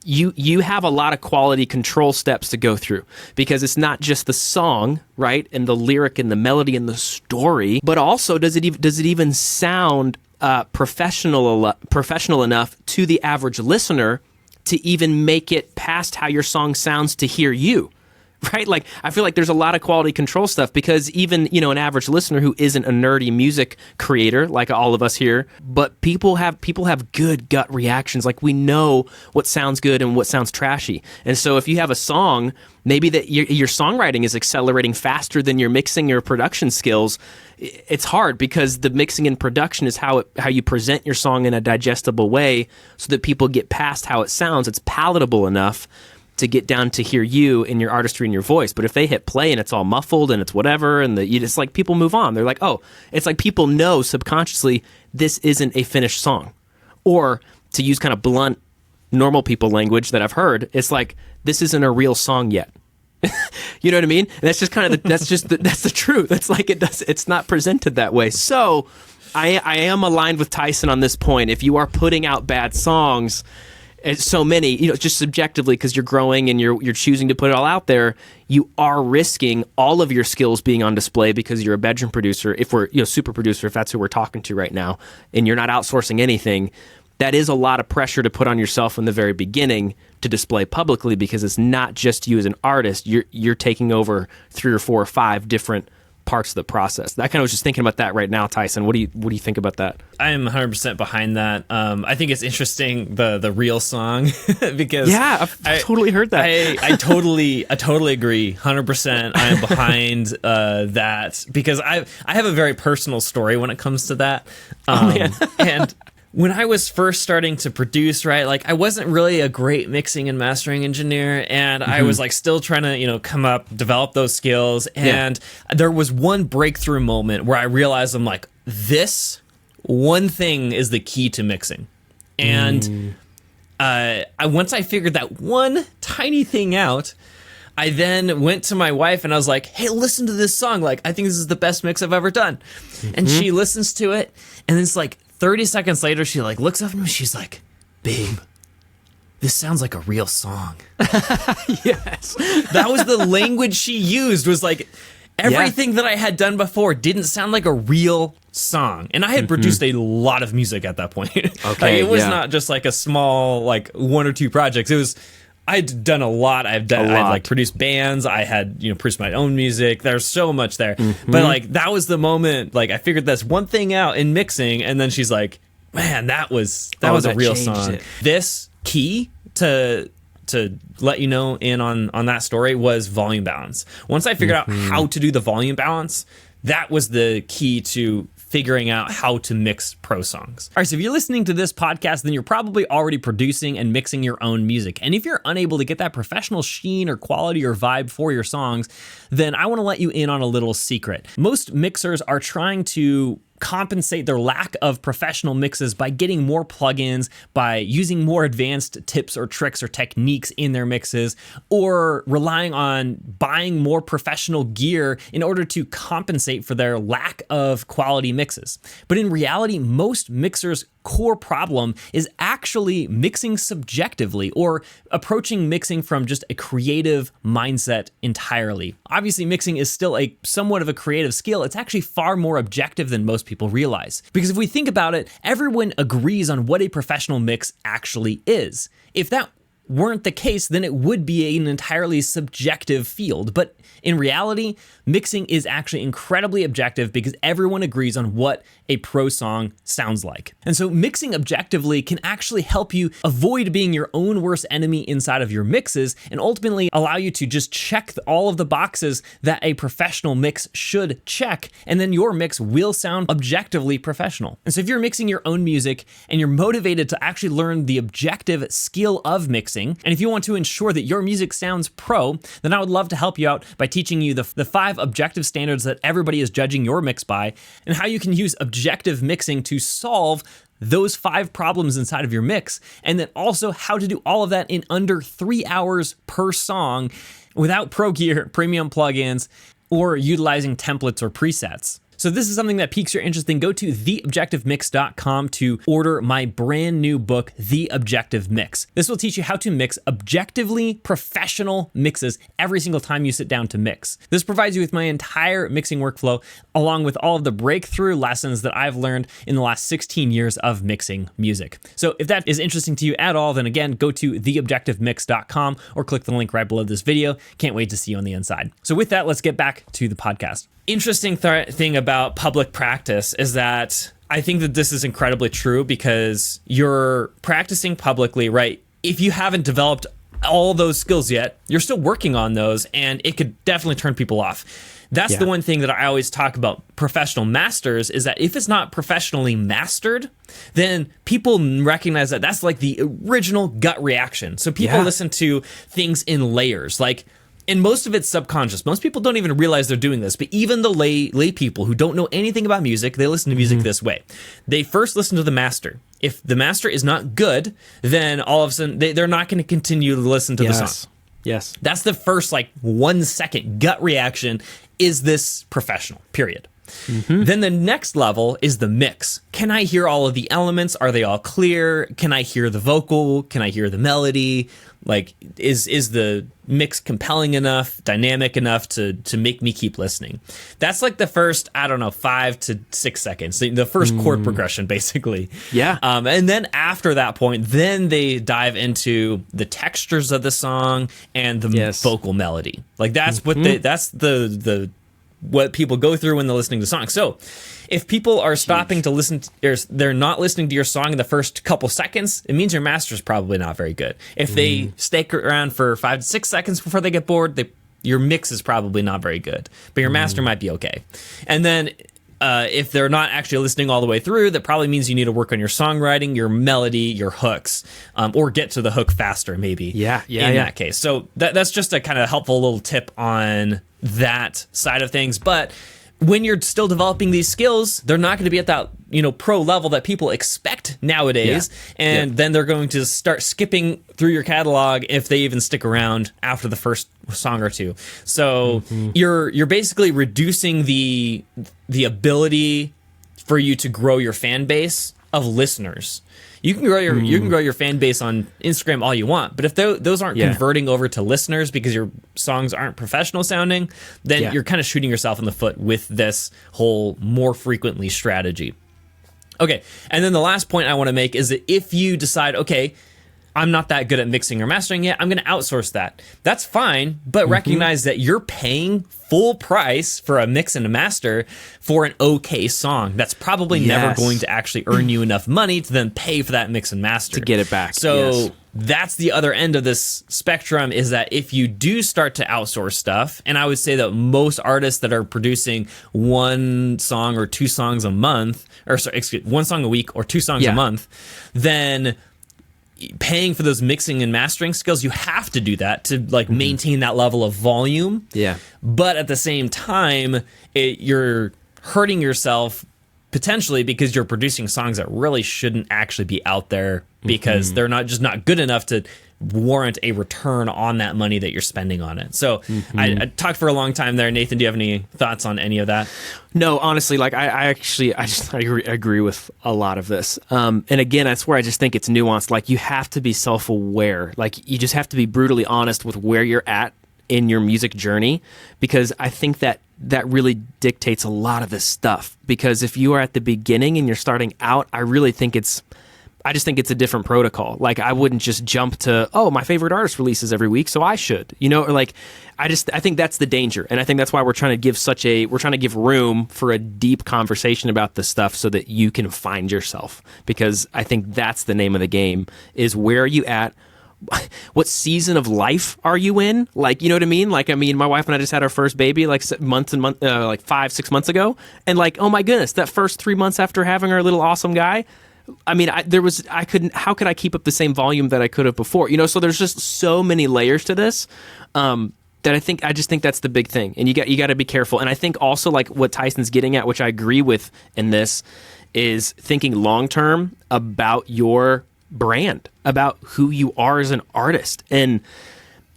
you have a lot of quality control steps to go through, because it's not just the song, right, and the lyric and the melody and the story, but also does it even sound professional enough to the average listener to even make it past how your song sounds to hear you, right? Like, I feel like there's a lot of quality control stuff, because even, an average listener who isn't a nerdy music creator like all of us here, but people have good gut reactions. Like, we know what sounds good and what sounds trashy. And so if you have a song, maybe that your songwriting is accelerating faster than your mixing or production skills, it's hard, because the mixing and production is how you present your song in a digestible way so that people get past how it sounds. It's palatable enough to get down to hear you and your artistry and your voice. But if they hit play and it's all muffled and it's whatever, and it's like people move on. They're like, oh, it's like people know subconsciously this isn't a finished song. Or to use kind of blunt, normal people language that I've heard, it's like, this isn't a real song yet. You know what I mean? And that's just kind of that's the truth. It's like it's not presented that way. So I am aligned with Tyson on this point. If you are putting out bad songs, so many, just subjectively, because you're growing and you're choosing to put it all out there, you are risking all of your skills being on display, because you're a bedroom producer. If we're super producer, if that's who we're talking to right now, and you're not outsourcing anything, that is a lot of pressure to put on yourself in the very beginning to display publicly, because it's not just you as an artist. You're taking over 3 or 4 or 5 different parts of the process. I kind of was just thinking about that right now, Tyson. What do you think about that? I am 100% behind that. I think it's interesting, the real song, because I've totally heard that. I totally agree, 100%. I am behind that, because I have a very personal story when it comes to that. And when I was first starting to produce, right, like, I wasn't really a great mixing and mastering engineer, and I was like still trying to, come up, develop those skills. And there was one breakthrough moment where I realized, I'm like, this one thing is the key to mixing. And once I figured that one tiny thing out, I then went to my wife and I was like, hey, listen to this song. Like, I think this is the best mix I've ever done. And she listens to it, and it's like 30 seconds later, she like looks up at me, she's like, babe, this sounds like a real song. Yes. That was the language she used, was like, everything that I had done before didn't sound like a real song. And I had produced a lot of music at that point. Okay, it was not just like a small, like 1 or 2 projects. It was, I'd done a lot. I'd like produced bands. I had, produced my own music. There's so much there. But like, that was the moment, like, I figured this one thing out in mixing, and then she's like, man, that was a real song. This key to let you know in on that story was volume balance. Once I figured out how to do the volume balance, that was the key to figuring out how to mix pro songs. All right, so if you're listening to this podcast, then you're probably already producing and mixing your own music. And if you're unable to get that professional sheen or quality or vibe for your songs, then I want to let you in on a little secret. Most mixers are trying to compensate their lack of professional mixes by getting more plugins, by using more advanced tips or tricks or techniques in their mixes, or relying on buying more professional gear in order to compensate for their lack of quality mixes. But in reality, most mixers' core problem is actually mixing subjectively, or approaching mixing from just a creative mindset entirely. Obviously, mixing is still a somewhat of a creative skill. It's actually far more objective than most people realize. Because if we think about it, everyone agrees on what a professional mix actually is. If that weren't the case, then it would be an entirely subjective field. But in reality, mixing is actually incredibly objective because everyone agrees on what a pro song sounds like. And so mixing objectively can actually help you avoid being your own worst enemy inside of your mixes and ultimately allow you to just check all of the boxes that a professional mix should check, and then your mix will sound objectively professional. And so if you're mixing your own music and you're motivated to actually learn the objective skill of mixing, and if you want to ensure that your music sounds pro, then I would love to help you out by teaching you the 5 objective standards that everybody is judging your mix by, and how you can use objective mixing to solve those 5 problems inside of your mix, and then also how to do all of that in under 3 hours per song without pro gear, premium plugins, or utilizing templates or presets. So if this is something that piques your interest, then go to theobjectivemix.com to order my brand new book, The Objective Mix. This will teach you how to mix objectively professional mixes every single time you sit down to mix. This provides you with my entire mixing workflow, along with all of the breakthrough lessons that I've learned in the last 16 years of mixing music. So if that is interesting to you at all, then again, go to theobjectivemix.com or click the link right below this video. Can't wait to see you on the inside. So with that, let's get back to the podcast. Interesting thing about public practice is that I think that this is incredibly true because you're practicing publicly, right? If you haven't developed all those skills yet, you're still working on those, and it could definitely turn people off. That's the one thing that I always talk about professional masters is that if it's not professionally mastered, then people recognize that that's like the original gut reaction. So people listen to things in layers, like, and most of it's subconscious. Most people don't even realize they're doing this, but even the lay people who don't know anything about music, they listen to music this way. They first listen to the master. If the master is not good, then all of a sudden they're not going to continue to listen to the song. Yes. That's the first 1 second gut reaction. Is this professional? Period. Then the next level is the mix. Can I hear all of the elements? Are they all clear? Can I hear the vocal? Can I hear the melody? Like, is the mix compelling enough, dynamic enough to make me keep listening? That's like the first, 5 to 6 seconds, the first chord progression, basically. Yeah. And then after that point, then they dive into the textures of the song and the vocal melody. Like that's what that's the what people go through when they're listening to songs. So if people are stopping to listen they're not listening to your song in the first couple seconds, it means your master's probably not very good. If they stick around for 5 to 6 seconds before they get bored, your mix is probably not very good, but your master might be okay. And then if they're not actually listening all the way through, that probably means you need to work on your songwriting, your melody, your hooks, or get to the hook faster, maybe. In that case. So that's just a kind of helpful little tip on that side of things. But when you're still developing these skills, they're not going to be at that pro level that people expect nowadays, and then they're going to start skipping through your catalog if they even stick around after the first song or two. So you're basically reducing the ability for you to grow your fan base of listeners. You can grow your fan base on Instagram all you want, but if those aren't converting over to listeners because your songs aren't professional sounding, then you're kind of shooting yourself in the foot with this whole more frequently strategy. Okay, and then the last point I want to make is that if you decide, okay, I'm not that good at mixing or mastering yet, I'm going to outsource that. That's fine, but recognize that you're paying full price for a mix and a master for an okay song. That's probably never going to actually earn you enough money to then pay for that mix and master. To get it back. So that's the other end of this spectrum, is that if you do start to outsource stuff, and I would say that most artists that are producing 1 song or 2 songs a month, or sorry, 1 song a week or 2 songs a month, then paying for those mixing and mastering skills, you have to do that to maintain that level of volume. But at the same time, you're hurting yourself potentially because you're producing songs that really shouldn't actually be out there because they're not good enough to warrant a return on that money that you're spending on it. So I talked for a long time there. Nathan, do you have any thoughts on any of that? No, honestly, I agree with a lot of this. And again, that's where I just think it's nuanced. Like, you have to be self-aware. Like, you just have to be brutally honest with where you're at in your music journey, because I think that really dictates a lot of this stuff. Because if you are at the beginning and you're starting out, I really think it's I just think it's a different protocol. Like, I wouldn't just jump to, oh, my favorite artist releases every week, so I should, or like, I think that's the danger. And I think that's why we're trying to give room for a deep conversation about this stuff so that you can find yourself. Because I think that's the name of the game, is where are you at? What season of life are you in? Like, you know what I mean? Like, my wife and I just had our first baby like 5-6 months ago. And like, oh my goodness, that first 3 months after having our little awesome guy, how could I keep up the same volume that I could have before? So there's just so many layers to this that I just think that's the big thing. And you got to be careful. And I think also, like what Tyson's getting at, which I agree with in this, is thinking long-term about your brand, about who you are as an artist. And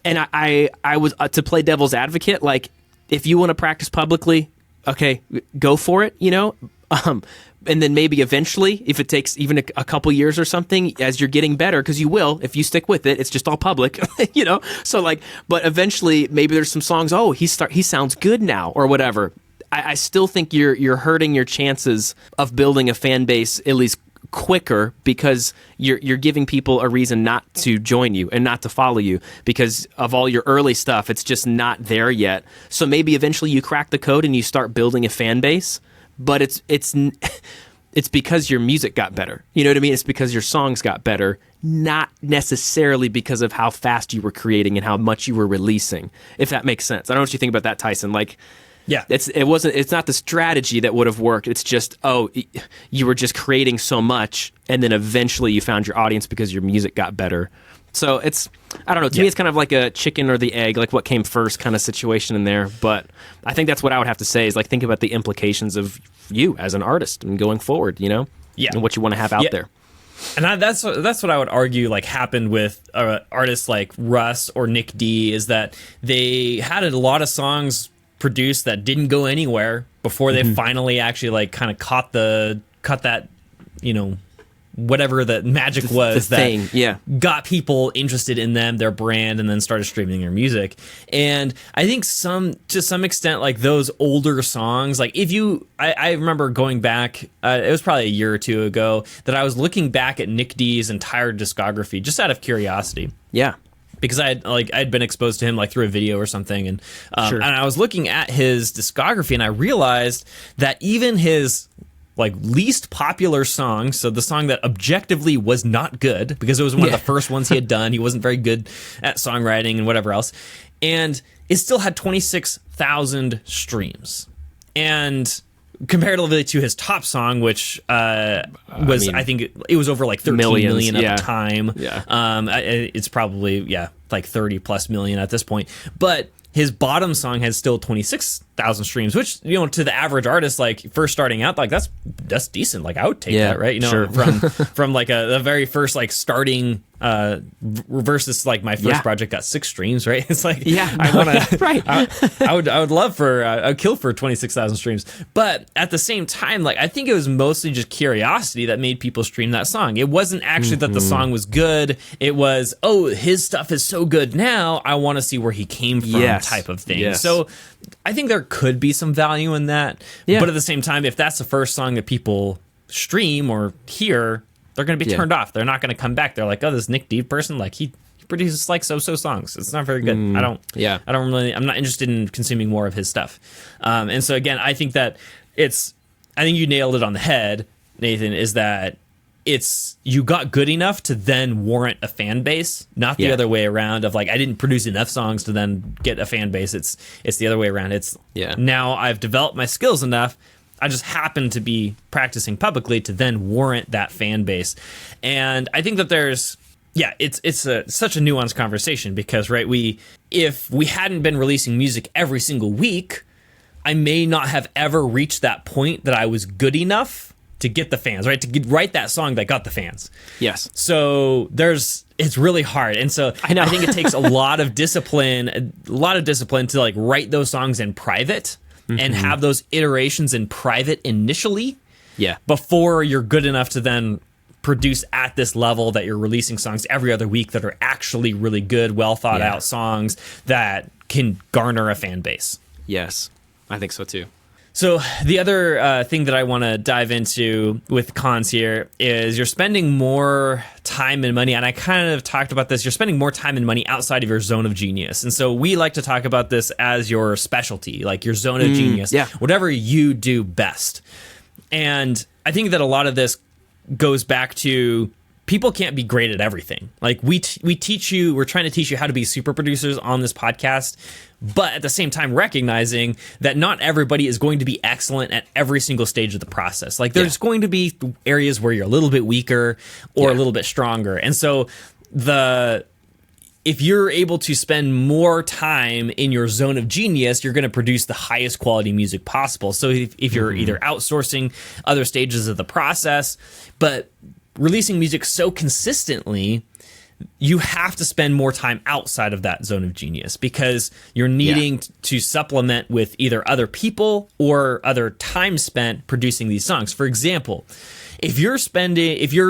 I was, to play devil's advocate, like, if you want to practice publicly, okay, go for it, and then maybe eventually, if it takes even a couple years or something, as you're getting better, because you will, if you stick with it, it's just all public, So like, but eventually, maybe there's some songs, oh, he sounds good now, or whatever. I still think you're hurting your chances of building a fan base at least quicker, because you're giving people a reason not to join you and not to follow you because of all your early stuff. It's just not there yet. So maybe eventually you crack the code and you start building a fan base. But it's because your music got better. You know what I mean? It's because your songs got better, not necessarily because of how fast you were creating and how much you were releasing, if that makes sense. I don't know what you think about that, Tyson. Like, yeah, it's not the strategy that would have worked. It's just, you were just creating so much, and then eventually you found your audience because your music got better. So I don't know. To me, it's kind of like a chicken or the egg, like what came first kind of situation in there. But I think that's what I would have to say is, like, think about the implications of you as an artist and going forward, and what you want to have out there. And that's what I would argue, like, happened with artists like Russ or Nick D, is that they had a lot of songs produced that didn't go anywhere before they finally actually, like, kind of caught that, whatever the magic was that got people interested in them, their brand, and then started streaming their music. And I think to some extent, like, those older songs, like, I remember going back, it was probably a year or two ago, that I was looking back at Nick D's entire discography just out of curiosity. Yeah. Because I'd been exposed to him, like, through a video or something, and Sure. and I was looking at his discography, and I realized that even his, like, least popular song, so the song that objectively was not good, because it was one of the first ones he had done, he wasn't very good at songwriting and whatever else, and it still had 26,000 streams. And comparatively to his top song, which was, I think it was over like 13 million at the time. Yeah. It's probably, like 30 plus million at this point. But his bottom song has still 26,000 streams, which, to the average artist, like, first starting out, like, that's decent. Like, I would take that, right? Sure. from like the very first, like, starting versus, like, my first project got 6 streams, right? It's like, I want to, right. I would love for a kill for 26,000 streams. But at the same time, like, I think it was mostly just curiosity that made people stream that song. It wasn't actually that the song was good. It was, his stuff is so good now, I want to see where he came from, type of thing. Yes. So I think there could be some value in that. Yeah. But at the same time, if that's the first song that people stream or hear, they're going to be turned off. They're not going to come back. They're like, oh, this Nick D person, like, he produces, like, so songs. It's not very good. I'm not interested in consuming more of his stuff. And so again, I think that I think you nailed it on the head, Nathan, is that you got good enough to then warrant a fan base, not the other way around of, like, I didn't produce enough songs to then get a fan base. It's the other way around. Now I've developed my skills enough, I just happen to be practicing publicly to then warrant that fan base. And I think that it's such a nuanced conversation because, right, if we hadn't been releasing music every single week, I may not have ever reached that point that I was good enough to get the fans, right? To write that song that got the fans. Yes. So it's really hard. And so I think it takes a lot of discipline to, like, write those songs in private and have those iterations in private initially. Yeah. Before you're good enough to then produce at this level that you're releasing songs every other week that are actually really good, well thought out songs that can garner a fan base. Yes. I think so too. So the other thing that I want to dive into with cons here is you're spending more time and money, and I kind of talked about this, you're spending more time and money outside of your zone of genius. And so we like to talk about this as your specialty, like your zone of genius, whatever you do best. And I think that a lot of this goes back to people can't be great at everything. Like we're trying to teach you how to be super producers on this podcast, but at the same time recognizing that not everybody is going to be excellent at every single stage of the process. Like there's going to be areas where you're a little bit weaker or a little bit stronger. And so if you're able to spend more time in your zone of genius, you're going to produce the highest quality music possible. So if you're either outsourcing other stages of the process, but releasing music so consistently, you have to spend more time outside of that zone of genius because you're needing to supplement with either other people or other time spent producing these songs. For example, if your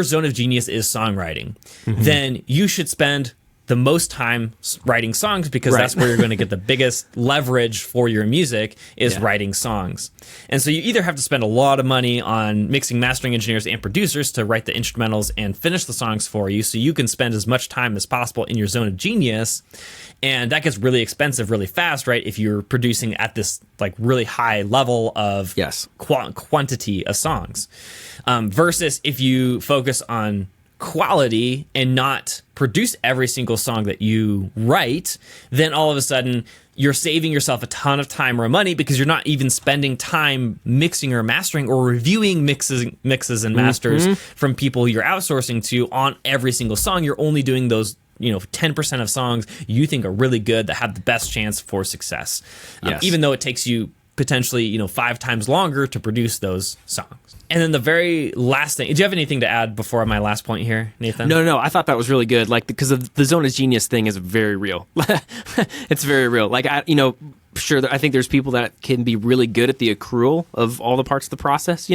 zone of genius is songwriting, then you should spend the most time writing songs because that's where you're going to get the biggest leverage for your music is writing songs. And so you either have to spend a lot of money on mixing, mastering engineers and producers to write the instrumentals and finish the songs for you so you can spend as much time as possible in your zone of genius. And that gets really expensive really fast, right? If you're producing at this like really high level of quantity of songs versus if you focus on quality and not produce every single song that you write, then all of a sudden you're saving yourself a ton of time or money because you're not even spending time mixing or mastering or reviewing mixes and masters from people you're outsourcing to on every single song. You're only doing those 10% of songs you think are really good that have the best chance for success, even though it takes you potentially 5 times longer to produce those songs. And then the very last thing, do you have anything to add before my last point here, Nathan? No, I thought that was really good. Like, because the zone of genius thing is very real. It's very real. Like, I think there's people that can be really good at the accrual of all the parts of the process,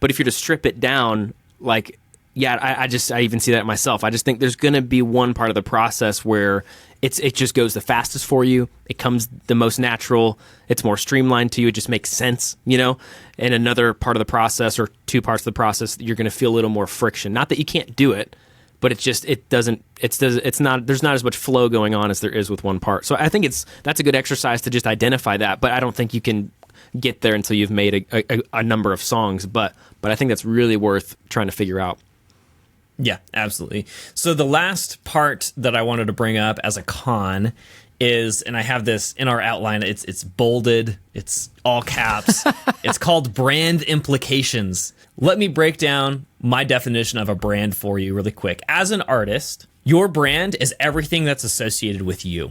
but if you're to strip it down, like, I even see that myself. I just think there's going to be one part of the process where it just goes the fastest for you. It comes the most natural. It's more streamlined to you. It just makes sense, And another part of the process or two parts of the process, you're going to feel a little more friction. Not that you can't do it, but there's not as much flow going on as there is with one part. So I think that's a good exercise to just identify that. But I don't think you can get there until you've made a number of songs. But I think that's really worth trying to figure out. Yeah, absolutely. So the last part that I wanted to bring up as a con is, and I have this in our outline, it's bolded, it's all caps, it's called brand implications. Let me break down my definition of a brand for you really quick. As an artist, your brand is everything that's associated with you.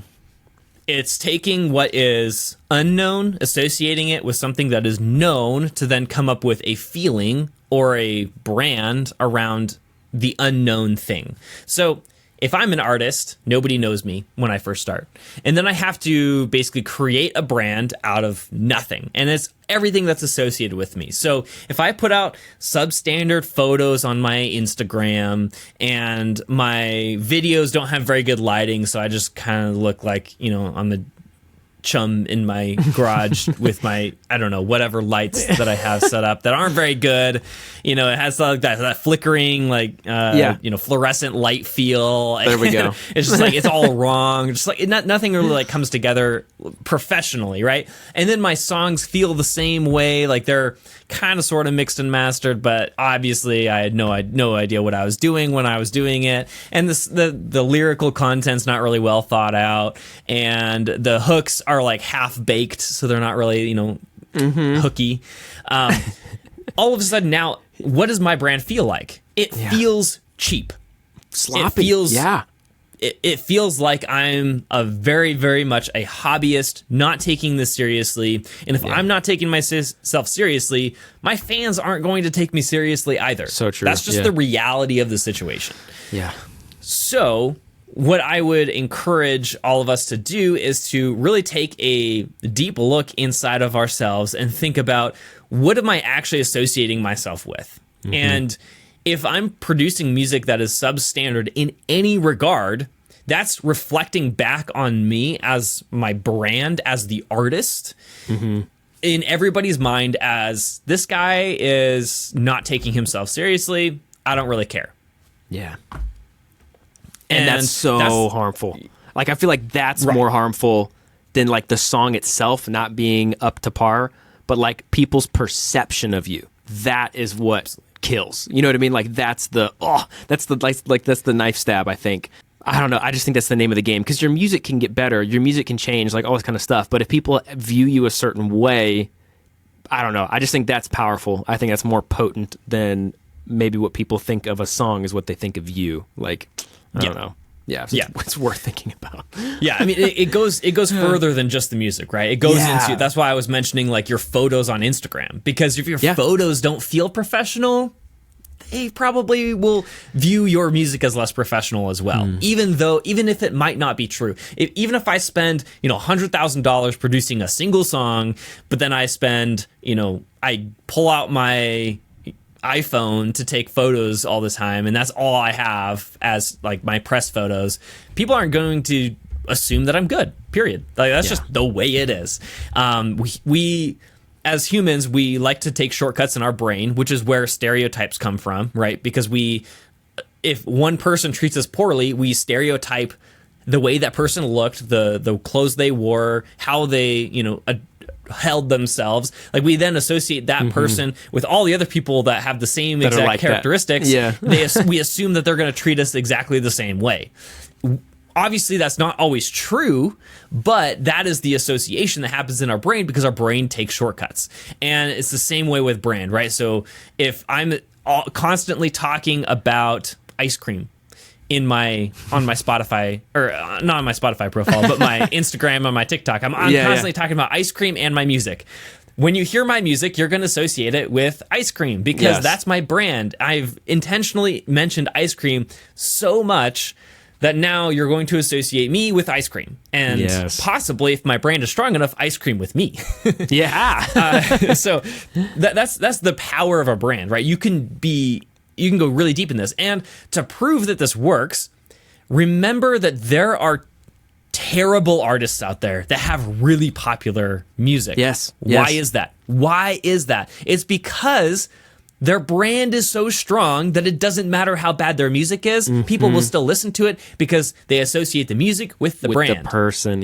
It's taking what is unknown, associating it with something that is known to then come up with a feeling or a brand around the unknown thing. So if I'm an artist, nobody knows me when I first start. And then I have to basically create a brand out of nothing. And it's everything that's associated with me. So if I put out substandard photos on my Instagram and my videos don't have very good lighting, so I just kind of look like, I'm a chum in my garage with my, I don't know, whatever lights that I have set up that aren't very good. It has like that flickering, like, fluorescent light feel. There we go. It's just like, it's all wrong. Just like nothing really like comes together professionally. Right. And then my songs feel the same way. Like they're kind of sort of mixed and mastered, but obviously I had no idea what I was doing when I was doing it. And the lyrical content's not really well thought out. And the hooks are like half baked, so they're not really, hooky. All of a sudden now, what does my brand feel like? It feels cheap. Sloppy. It feels like I'm a very, very much a hobbyist, not taking this seriously. And if I'm not taking myself seriously, my fans aren't going to take me seriously either. So true. That's just the reality of the situation. Yeah. So what I would encourage all of us to do is to really take a deep look inside of ourselves and think about, what am I actually associating myself with? And if I'm producing music that is substandard in any regard, that's reflecting back on me as my brand, as the artist. in everybody's mind as this guy is not taking himself seriously. I don't really care. Yeah. And that's harmful. Like, I feel like that's more harmful than like the song itself not being up to par, but like people's perception of you. That is what kills. You know what I mean? Like that's the knife stab, I think. I don't know. I just think that's the name of the game, because your music can get better. Your music can change, like all this kind of stuff. But if people view you a certain way, I don't know. I just think that's powerful. I think that's more potent than maybe what people think of a song is what they think of you. Like, I don't know. Yeah, it's worth thinking about. Yeah, I mean, it goes further than just the music, right? It goes into, that's why I was mentioning like your photos on Instagram, because if your photos don't feel professional, they probably will view your music as less professional as well. Even if it might not be true. Even if I spend, $100,000 producing a single song, but then I spend, I pull out my iPhone to take photos all the time, and that's all I have as like my press photos, people aren't going to assume that I'm good, period. Like that's just the way it is. We as humans, we like to take shortcuts in our brain, which is where stereotypes come from, right? Because if one person treats us poorly, we stereotype the way that person looked, the clothes they wore, how they, held themselves. Like we then associate that person with all the other people that have the same exact like characteristics. We assume that they're going to treat us exactly the same way. Obviously, that's not always true, but that is the association that happens in our brain because our brain takes shortcuts. And it's the same way with brand, right? So if I'm constantly talking about ice cream on my Spotify, or not on my Spotify profile, but my Instagram and my TikTok, I'm constantly talking about ice cream and my music. When you hear my music, you're going to associate it with ice cream because that's my brand. I've intentionally mentioned ice cream so much that now you're going to associate me with ice cream. And possibly, if my brand is strong enough, ice cream with me. So that's the power of a brand, right? You can go really deep in this. And to prove that this works, remember that there are terrible artists out there that have really popular music. Why is that? It's because their brand is so strong that it doesn't matter how bad their music is. People will still listen to it because they associate the music with the brand. The person,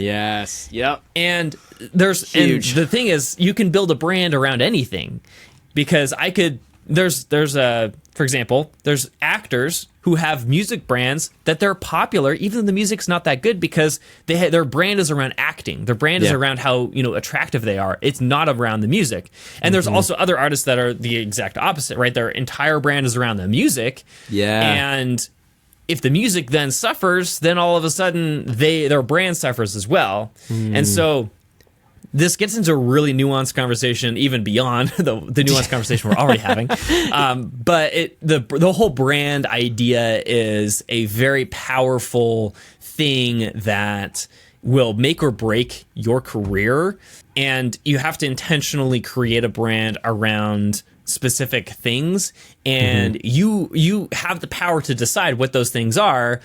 And the thing is, you can build a brand around anything, because for example, there's actors who have music brands that they're popular, even though the music's not that good, because their brand is around acting. Their brand is around how attractive they are. It's not around the music. And there's also other artists that are the exact opposite, right? Their entire brand is around the music. And if the music then suffers, then all of a sudden their brand suffers as well. And so this gets into a really nuanced conversation, even beyond the nuanced conversation we're already having. But the whole brand idea is a very powerful thing that will make or break your career. And you have to intentionally create a brand around specific things. And you have the power to decide what those things are.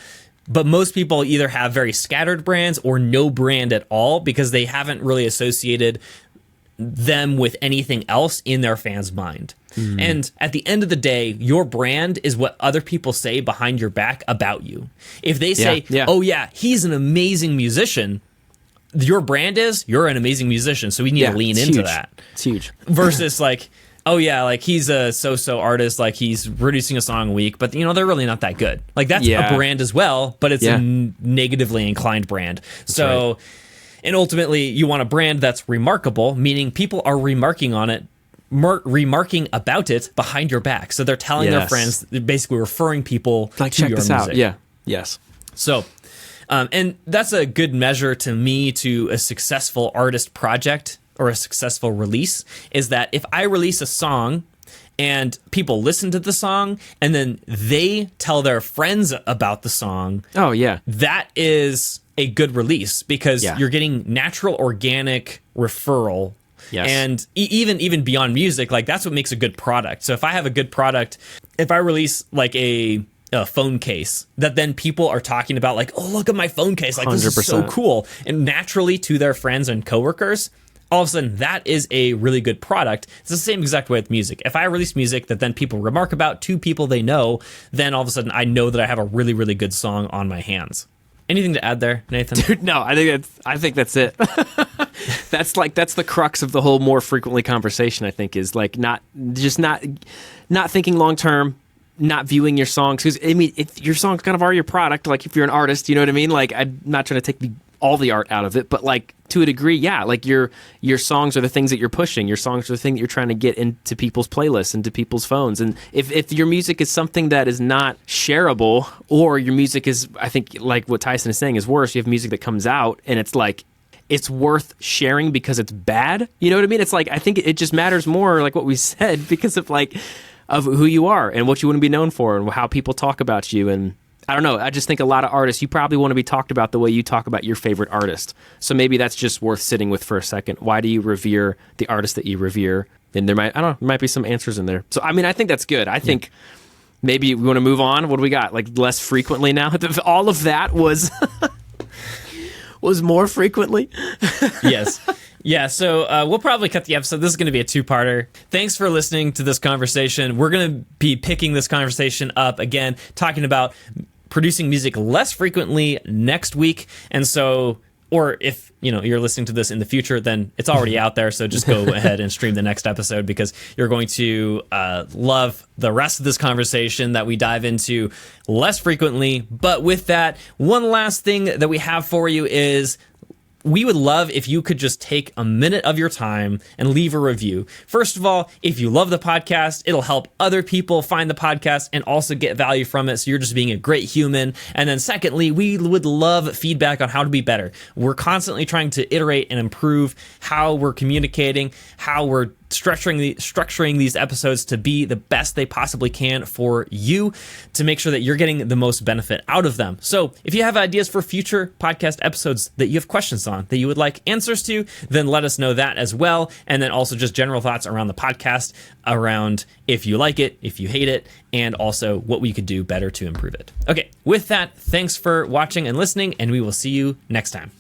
But most people either have very scattered brands or no brand at all because they haven't really associated them with anything else in their fans' mind. And at the end of the day, your brand is what other people say behind your back about you. If they say, oh yeah, he's an amazing musician, your brand is, you're an amazing musician, so we need to lean into that. It's huge. Versus like, oh yeah, like he's a so-so artist, like he's producing a song a week, but they're really not that good. Like that's a brand as well, but it's a negatively inclined brand. So, and ultimately you want a brand that's remarkable, meaning people are remarking on it, remarking about it behind your back. So they're telling their friends, basically referring people like, to check your this music. out. So, and that's a good measure to me to a successful artist project or a successful release, is that if I release a song and people listen to the song and then they tell their friends about the song, that is a good release because you're getting natural, organic referral. And even beyond music, like that's what makes a good product. So if I have a good product, if I release like a phone case that then people are talking about, like, oh, look at my phone case, like 100%. This is so cool, and naturally to their friends and coworkers, all of a sudden that is a really good product. It's the same exact way with music. If I release music that then people remark about to people they know, then all of a sudden I know that I have a really, really good song on my hands. Anything to add there, Nathan? Dude, no, I think that's it. That's the crux of the whole more frequently conversation, I think, is like not thinking long term, not viewing your songs, because I mean, if your songs kind of are your product, like if you're an artist, you know what I mean? Like, I'm not trying to take all the art out of it, but like to a degree, yeah, like your songs are the things that you're pushing. Your songs are the thing that you're trying to get into people's playlists, into people's phones. And if your music is something that is not shareable, or your music is, I think, like what Tyson is saying, is worse, you have music that comes out and it's like, it's worth sharing because it's bad. You know what I mean? It's like, I think it just matters more, like what we said, because of who you are and what you want to be known for and how people talk about you. And I don't know. I just think a lot of artists, you probably want to be talked about the way you talk about your favorite artist. So maybe that's just worth sitting with for a second. Why do you revere the artist that you revere? And there might be some answers in there. So, I mean, I think that's good. I think maybe we want to move on. What do we got? Like less frequently now? All of that was more frequently. Yes. Yeah, so we'll probably cut the episode. This is going to be a two-parter. Thanks for listening to this conversation. We're going to be picking this conversation up again, talking about producing music less frequently next week. And so, or if you're listening to this in the future, then it's already out there. So just go ahead and stream the next episode, because you're going to love the rest of this conversation that we dive into less frequently. But with that, one last thing that we have for you is, we would love if you could just take a minute of your time and leave a review. First of all, if you love the podcast, it'll help other people find the podcast and also get value from it. So you're just being a great human. And then secondly, we would love feedback on how to be better. We're constantly trying to iterate and improve how we're communicating, how we're structuring these episodes to be the best they possibly can for you, to make sure that you're getting the most benefit out of them. So if you have ideas for future podcast episodes that you have questions on, that you would like answers to, then let us know that as well. And then also just general thoughts around the podcast, around if you like it, if you hate it, and also what we could do better to improve it. Okay, with that, thanks for watching and listening, and we will see you next time.